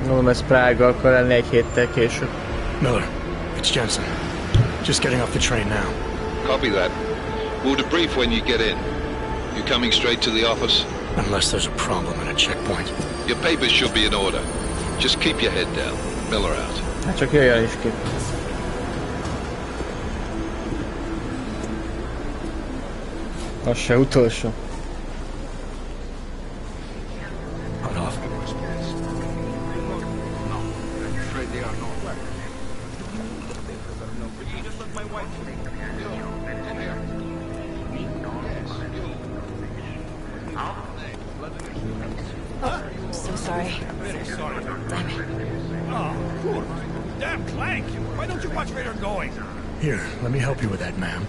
Mondom, ez Prága akar lenni egy héttel később. Miller, it's Jensen. Just getting off the train now. Copy that. We'll debrief when you get in. You coming straight to the office? Unless there's a problem at a checkpoint. Your papers should be in order. Just keep your head down. Miller out. Hát csak jöjjön is ki. Az se utolsó. Hold off. sorry. Very sorry. Damn it. Oh, poor. Damn Clank! Why don't you watch where you're going? Here, let me help you with that, ma'am.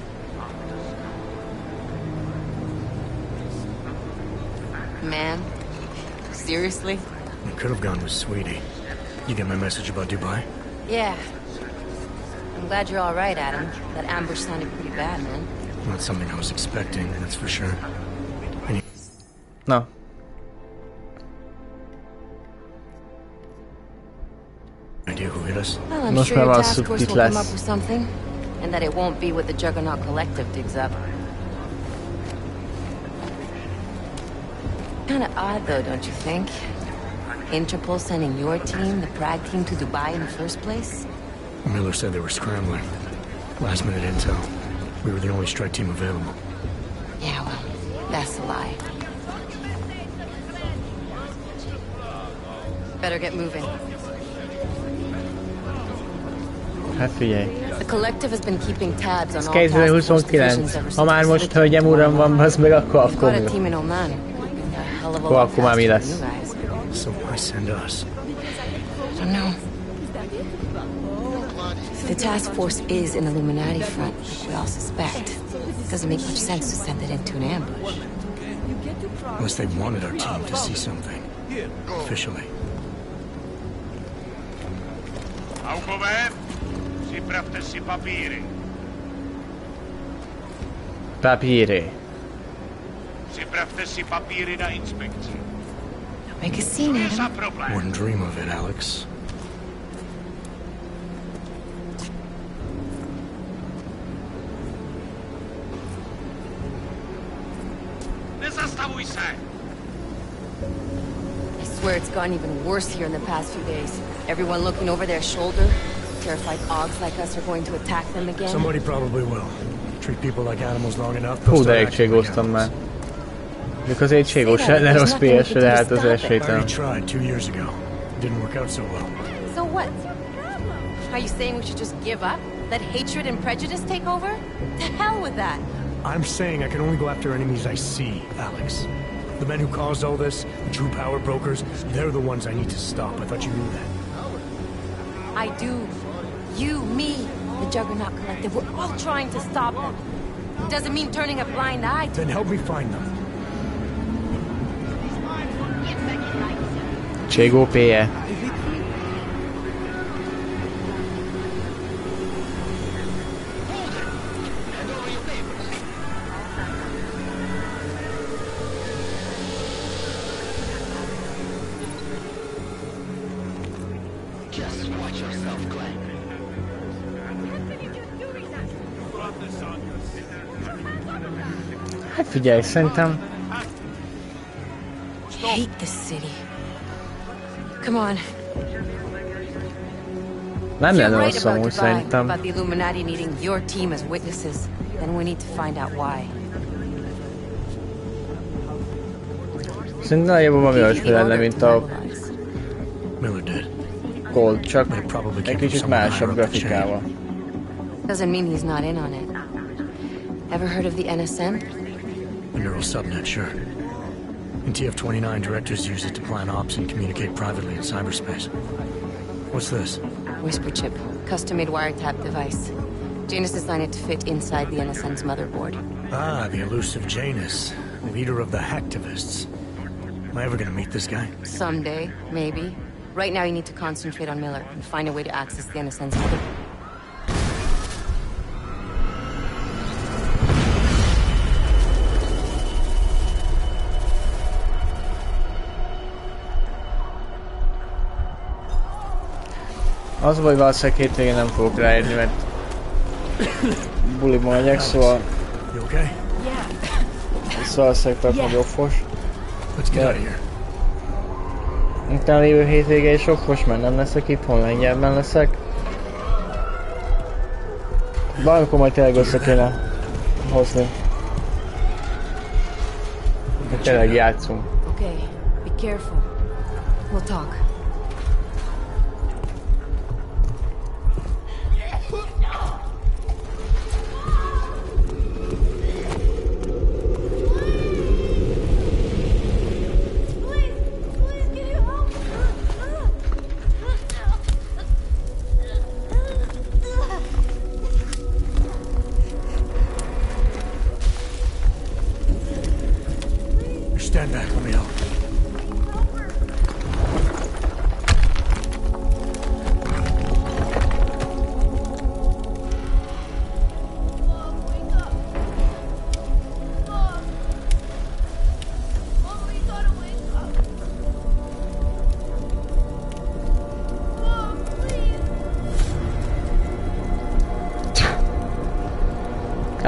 Man? Seriously? I could have gone with Sweetie. You get my message about Dubai? Yeah. I'm glad you're alright, Adam. That ambush sounded pretty bad, man. Not something I was expecting, that's for sure. Na. Idea who hit us? Well, I'm sure your task force will come up with something. And that it won't be what the Juggernaut Collective digs up. Kinda odd, though, don't you think? Interpol sending your team, the Prague team, to Dubai in the first place? Miller said they were scrambling. Last minute intel. We were the only strike team available. Yeah, well, that's a lie. Better get moving. Hát figyelj. The collective has been keeping tabs on all 2029. Ha már most hölgyem uram van, bazd meg, akkor mi? Akkor már mi lesz? So why send us? I don't know. The task force is an Illuminati front, we all suspect. It doesn't make much sense to send it into an ambush. Unless they wanted our team to see something. Officially. Augover, si praftesi papíry. Papíry. Si praftesi papíry na inspekci. Make a scene, Adam. Wouldn't dream of it, Alex. Nezastavuj se! I swear it's gotten even worse here in the past few days. Everyone looking over their shoulder. Terrified Augs like us are going to attack them again. Somebody probably will. Treat people like animals long enough. Hú, de egy cségóztam már. Mikor azért cségós lenne rossz PS-re, de hát az esélytelen. Tried 2 years ago. Didn't work out so well. So what? Are you saying we should just give up? Let hatred and prejudice take over? To hell with that! I'm saying I can only go after enemies I see, Alex. The men who caused all this, the true power brokers, they're the ones I need to stop. I thought you knew that. I do. You, me, the Juggernaut Collective, we're all trying to stop them. It doesn't mean turning a blind eye to Then help me find them. Cségó PE. Hát figyelj, szerintem... hate this city. Come on. Nem lenne rossz amúgy, szerintem. About the Illuminati needing your team as witnesses. Then we need to find out why. Szerintem nagyjából valami olyasmi lenne, mint a Gold, csak egy kicsit másabb grafikával. Doesn't mean he's not in on it. Ever heard of the NSN? The neural subnet, sure. In TF-29, directors use it to plan ops and communicate privately in cyberspace. What's this? Whisper chip. Custom-made wiretap device. Janus designed it to fit inside the NSN's motherboard. Ah, the elusive Janus. Leader of the hacktivists. Am I ever gonna meet this guy? Someday, maybe. Right now you need to concentrate on Miller and find a way to access the NSN's motherboard. Az vagy valószínűleg hétvégén nem fogok ráérni, mert buliban megyek, szóval... Valószínűleg tartom, hogy offos. Utána lévő hétvége is offos, mert nem leszek itthon, lengyelben leszek. Valamikor majd tényleg össze kéne hozni. De tényleg játszunk. Okay, be careful. We'll talk.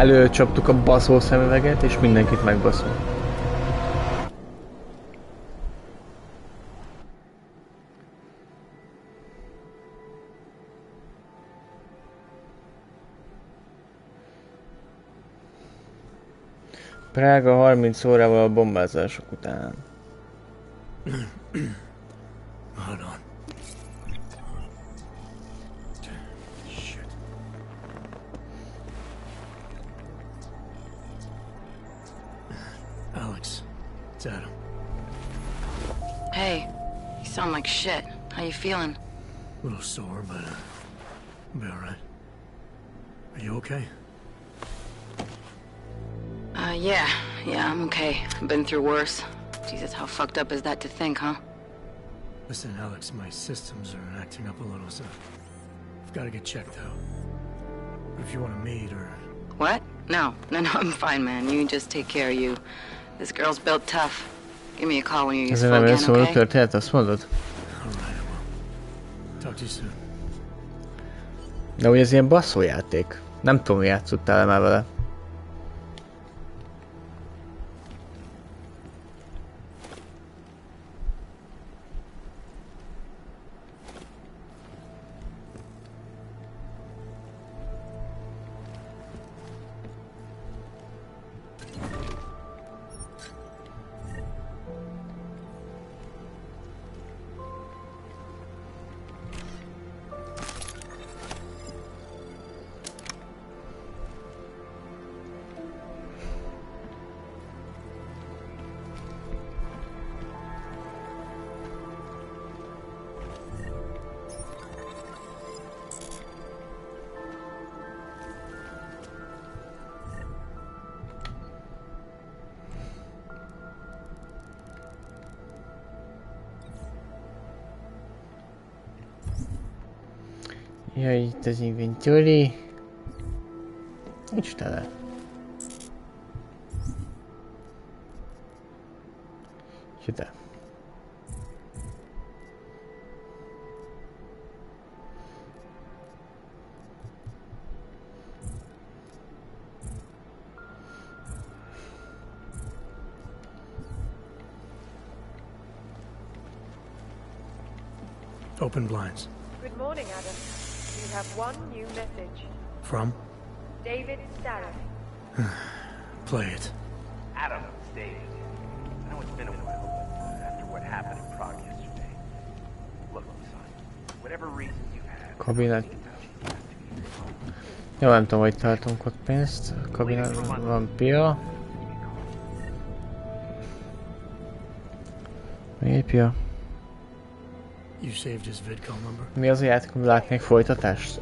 Előcsaptuk a baszó szemüveget, és mindenkit megbaszol. Prága 30 órával a bombázások után. Hold on. Shit. Alex, it's Adam. Hey, you sound like shit. How you feeling? A little sore, but I'll be alright. Are you okay? Yeah, I'm okay. I've been through worse. Jesus, how fucked up is that to think, huh? Listen, Alex, my systems are acting up a little, so I've got to get checked out. But if you want to meet or... What? No, I'm fine, man. You just take care of you. This girl's built tough. Give me a call when you're useful again, okay? Történet, azt mondod? Alright, I will. Talk to you soon. De ugye ez ilyen basszójáték. Nem tudom, játszottál-e már vele. Ja, itt az inventory. Nincs tele. Ide. Open blinds. Good morning, Adam. You have one new message. From? David Starrett. Play it. Adam, it's David. I know it's been a while, but after what happened in Prague yesterday. Look, son, whatever reason you had... Kabinett. Jó, nem tudom, hogy tartunk ott pénzt. Kabinett van pia. Mi pia? You saved his vidcom number. Mi az a játékom, látnék folytatást?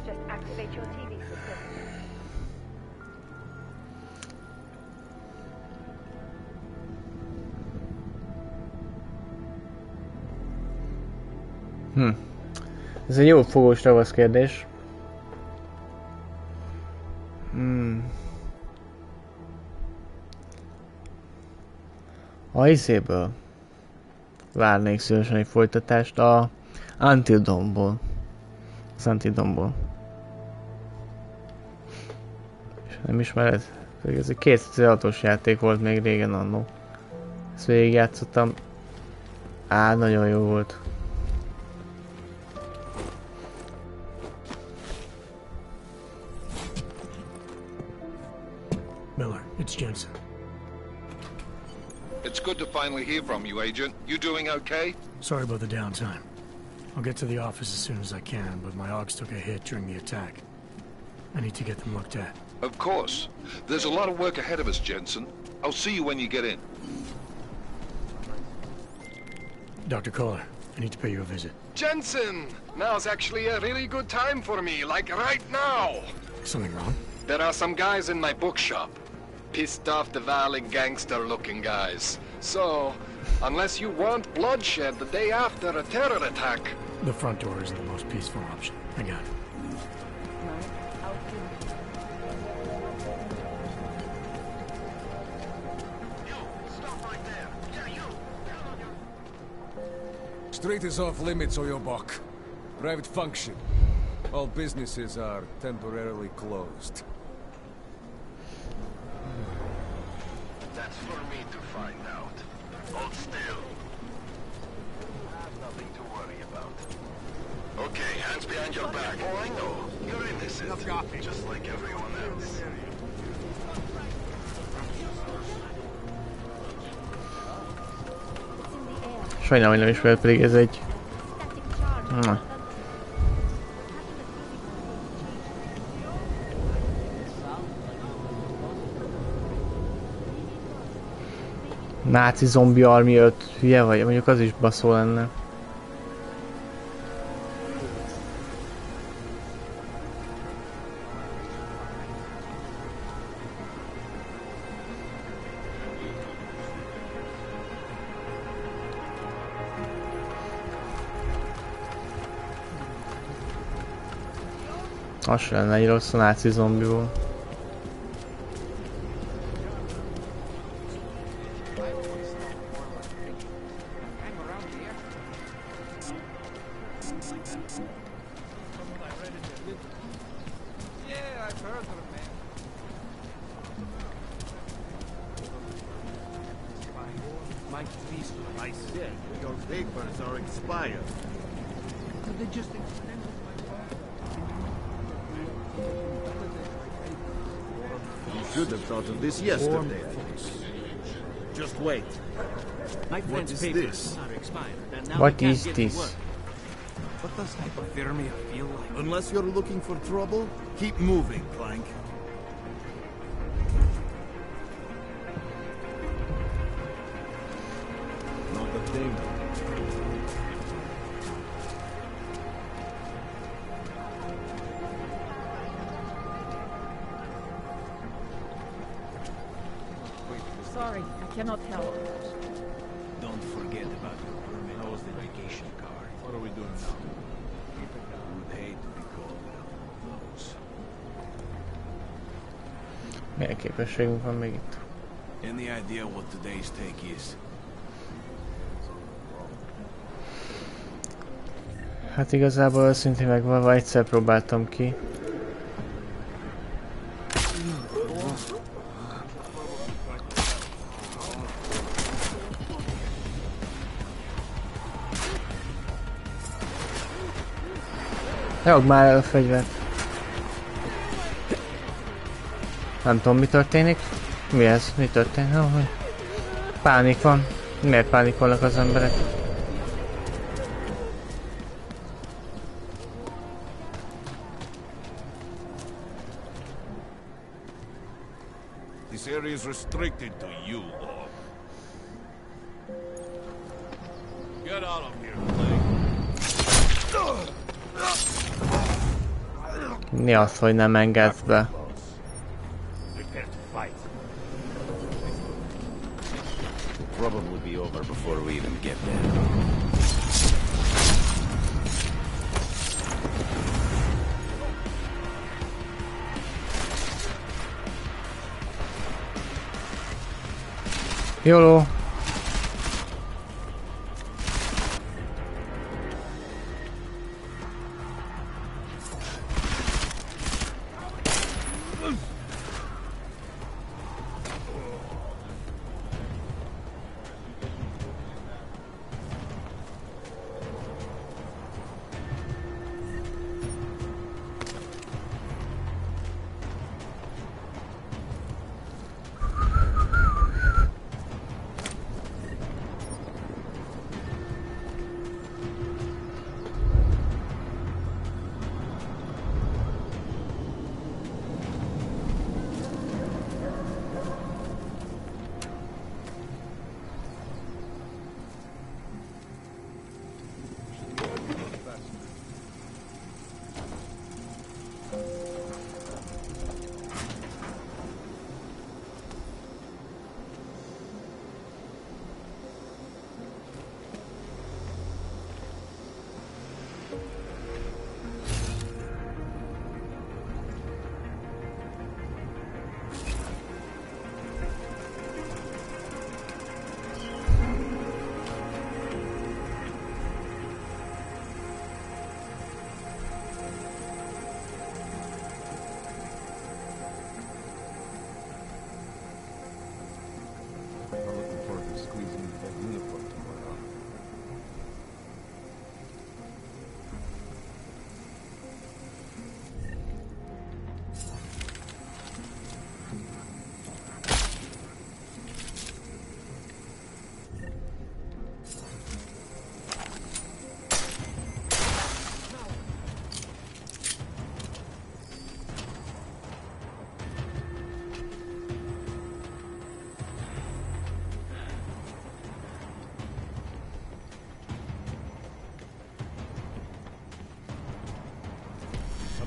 Ez egy jó fogós ravasz kérdés. A izéből várnék szívesen egy folytatást a Until Dawnból. Az Until Dawnból. És nem ismered? Ez egy 2006-os játék volt még régen annó. Ezt végigjátszottam. Nagyon jó volt. Miller, it's Jensen. It's good to finally hear from you, Agent. You doing okay? Sorry about the downtime. I'll get to the office as soon as I can, but my Augs took a hit during the attack. I need to get them looked at. Of course. There's a lot of work ahead of us, Jensen. I'll see you when you get in. Dr. Kohler, I need to pay you a visit. Jensen! Now's actually a really good time for me, like right now! Something wrong? There are some guys in my bookshop. Pissed off the Valley gangster-looking guys. So, unless you want bloodshed the day after a terror attack... The front door is the most peaceful option. I got it. Street is off limits, Oyobok. Private function. All businesses are temporarily closed. find out. Hold still. Nothing to worry about. Okay, hands behind your back. Oh, I know. You're innocent. Just like everyone else. Sajnálom, hogy nem ismert, pedig ez egy... Náci zombi army 5, hülye vagy? Mondjuk az is baszó lenne. Az lenne egy rossz a náci zombiból. Yesterday. Just wait. What is this? What is this? What does hypothermia feel like? Unless you're looking for trouble, keep moving, Clank. Not a thing. Sorry, I cannot help. Don't forget about your permit. How was the vacation card? What are we doing now? Keep it down. Would hate to be called without those. Milyen képességünk van még itt? Any idea what today's take is? Hát igazából őszintén megvalva egyszer próbáltam ki. Jog már el a fegyvert. Nem tudom, mi történik. Mi ez? Mi történik? Pánik van. Miért pánikolnak az emberek? This area is restricted to you, Lord. Get out of here, Blake. Mi az, hogy nem engedsz be? Trouble will be over before we even get there. YOLO!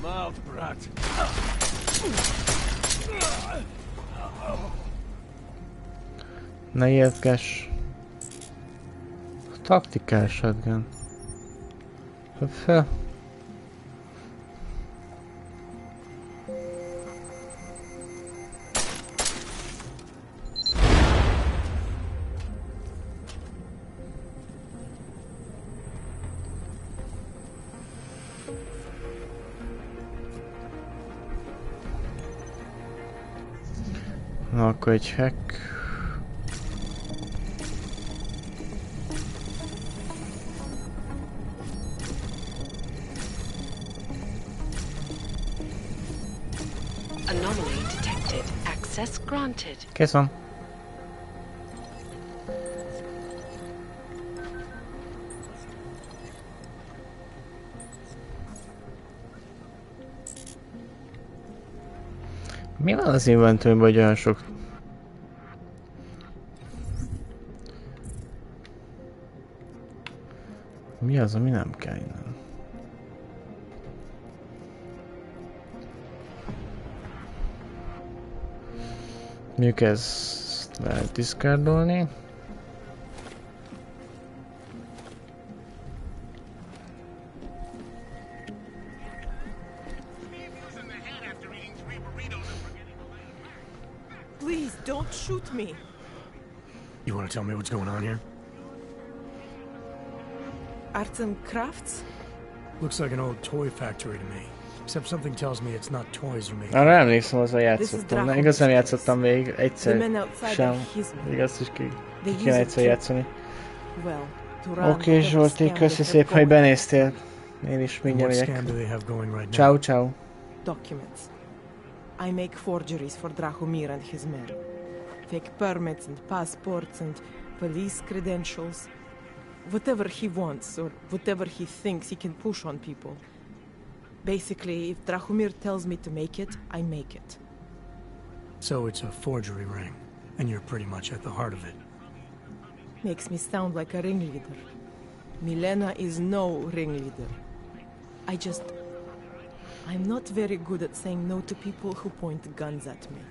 I'm out, brat. Ne ijedkes. Taktikál shotgun. Fel. Na, akkor egy hack. Anomaly detected. Access granted. Kész van. Mi van az inventory-ban, hogy olyan sok? Mi az, ami nem kell innen? Mondjuk ezt lehet discardolni. Please, don't shoot me. You want to tell me what's going on here? Arts and crafts? Looks like an old toy factory to me. Except something tells me it's not toys you're making. Arra emlékszem, azzal játszottam. De igazán játszottam még egyszer sem. Igaz is ki kéne egyszer játszani. Oké, Zsolti, köszi szép, hogy benéztél. Én is mindjárt megyek. Ciao, ciao. Documents. I make forgeries for Drahomir and his men. Fake permits and passports and police credentials. Whatever he wants, or whatever he thinks he can push on people. Basically, if Drahomir tells me to make it, I make it. So it's a forgery ring, and you're pretty much at the heart of it. Makes me sound like a ringleader. Milena is no ringleader. I'm not very good at saying no to people who point guns at me.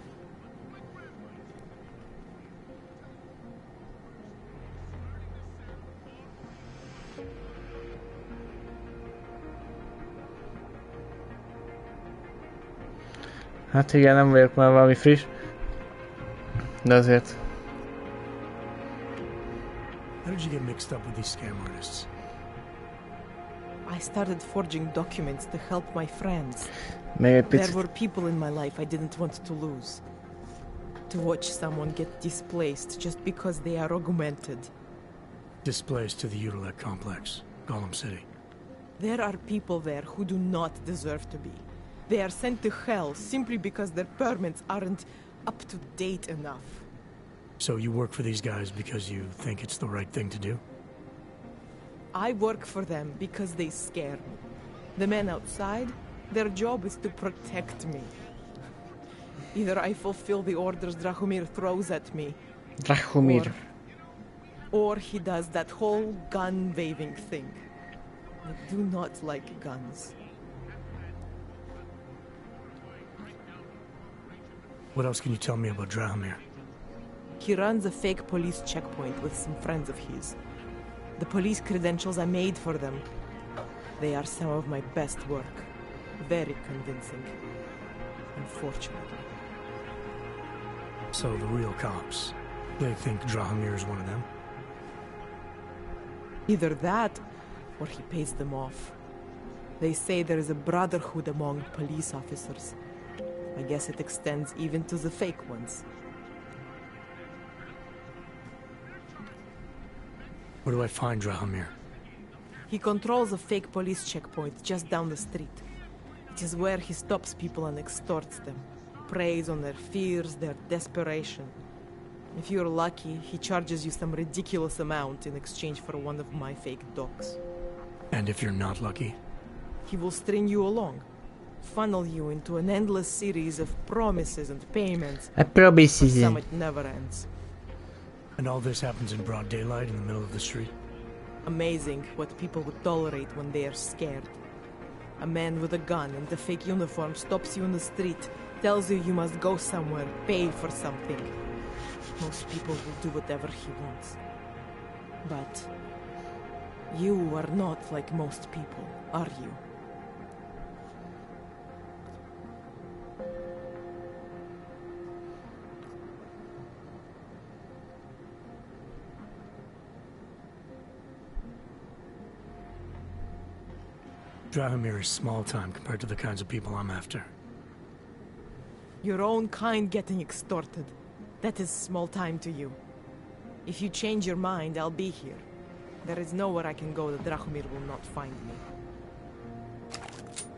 Hát igen, nem vagyok már valami friss. De azért. How did you get mixed up with these scam artists? I started forging documents to help my friends. There were people in my life I didn't want to lose. To watch someone get displaced just because they are augmented. Displaced to the Utilec complex, Golem City. There are people there who do not deserve to be. They are sent to hell simply because their permits aren't up to date enough. So you work for these guys because you think it's the right thing to do? I work for them because they scare me. The men outside, their job is to protect me. Either I fulfill the orders Drahomir throws at me, or he does that whole gun-waving thing. I do not like guns. What else can you tell me about Drahomir? He runs a fake police checkpoint with some friends of his. The police credentials I made for them. They are some of my best work. Very convincing. Unfortunately. So the real cops, they think Drahomir is one of them? Either that, or he pays them off. They say there is a brotherhood among police officers. I guess it extends even to the fake ones. Where do I find Drahomir? He controls a fake police checkpoint just down the street. It is where he stops people and extorts them. Preys on their fears, their desperation. If you're lucky, he charges you some ridiculous amount in exchange for one of my fake docs. And if you're not lucky? He will string you along. Funnel you into an endless series of promises and payments. For some it never ends. And all this happens in broad daylight in the middle of the street? Amazing what people would tolerate when they are scared. A man with a gun and a fake uniform stops you in the street, tells you you must go somewhere, pay for something. Most people will do whatever he wants. But you are not like most people, are you? Drahomir is small time compared to the kinds of people I'm after. Your own kind getting extorted. That is small time to you. If you change your mind, I'll be here. There is nowhere I can go that Drahomir will not find me.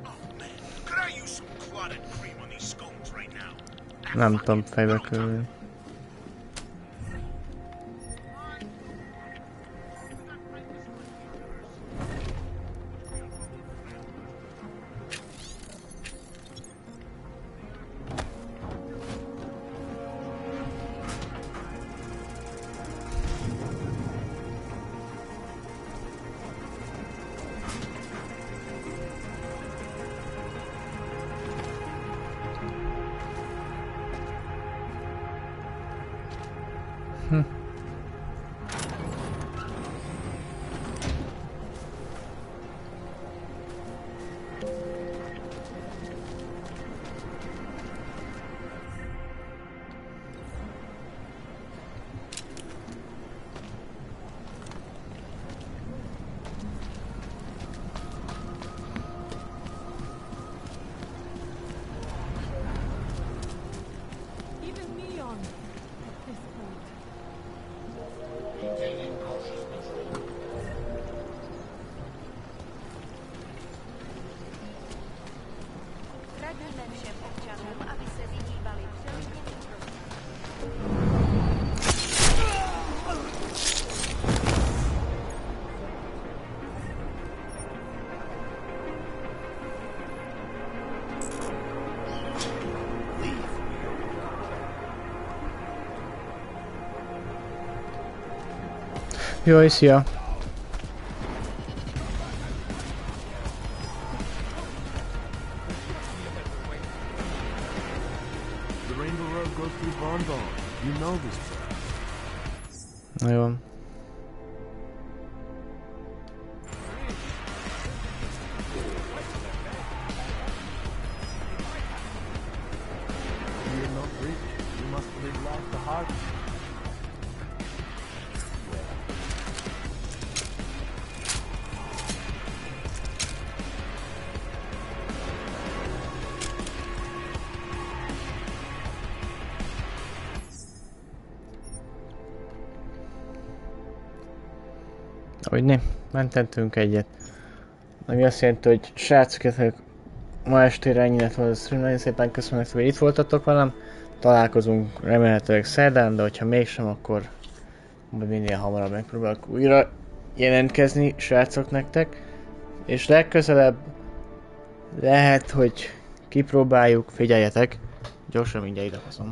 Oh man, could I use some clotted cream on these scones right now? Nem tudom fejbe körülni. Jaj, szia! The Rainbow Road goes through porondon. You know this place. Jó. You're not rich. You must live life the hard way. Hogy nem, mentettünk egyet. Ami azt jelenti, hogy srácok, ma estére ennyi lett volna a stream. Nagyon szépen köszönöm, hogy itt voltatok velem. Találkozunk remélhetőleg szerdán, de hogyha mégsem, akkor minél hamarabb megpróbálok újra jelentkezni, srácok, nektek. És legközelebb lehet, hogy kipróbáljuk, figyeljetek, gyorsan mindjárt idehozom.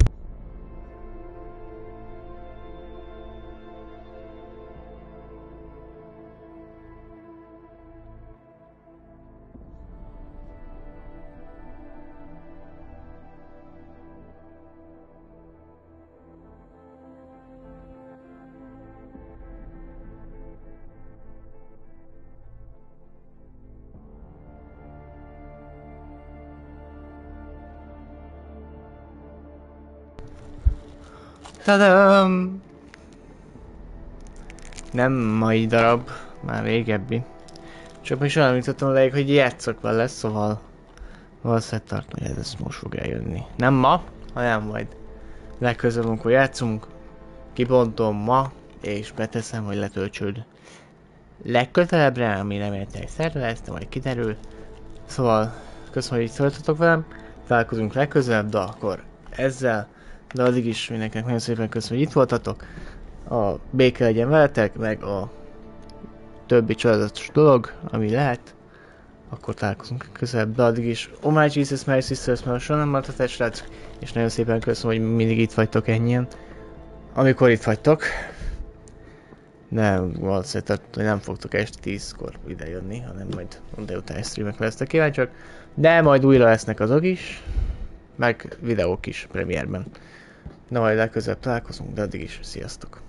Tadam! Nem mai darab, már régebbi. Csak most olyan említettem elég, hogy játszok vele, szóval valószínűleg tartom, hogy ez most fog eljönni. Nem ma, hanem majd legközelebb, amikor játszunk, kibontom ma, és beteszem, hogy letöltsöd legközelebbre, ami remélhetőleg szerve lesz, de majd kiderül. Szóval köszönöm, hogy itt szóltatok velem, találkozunk legközelebb, de akkor ezzel. De addig is mindenkinek nagyon szépen köszönöm, hogy itt voltatok. A béke legyen veletek, meg a többi csodálatos dolog, ami lehet. Akkor találkozunk közelebb, de addig is oh my Jesus, my sisters, mert soha nem maradhat, srácok. És nagyon szépen köszönöm, hogy mindig itt vagytok ennyien. Amikor itt vagytok. Nem, valószínűleg nem fogtok este 10-kor ide jönni, hanem majd délután streamek lesznek kíváncsiak. De majd újra lesznek azok is, meg videók is premierben. Na majd legközelebb találkozunk, de addig is sziasztok!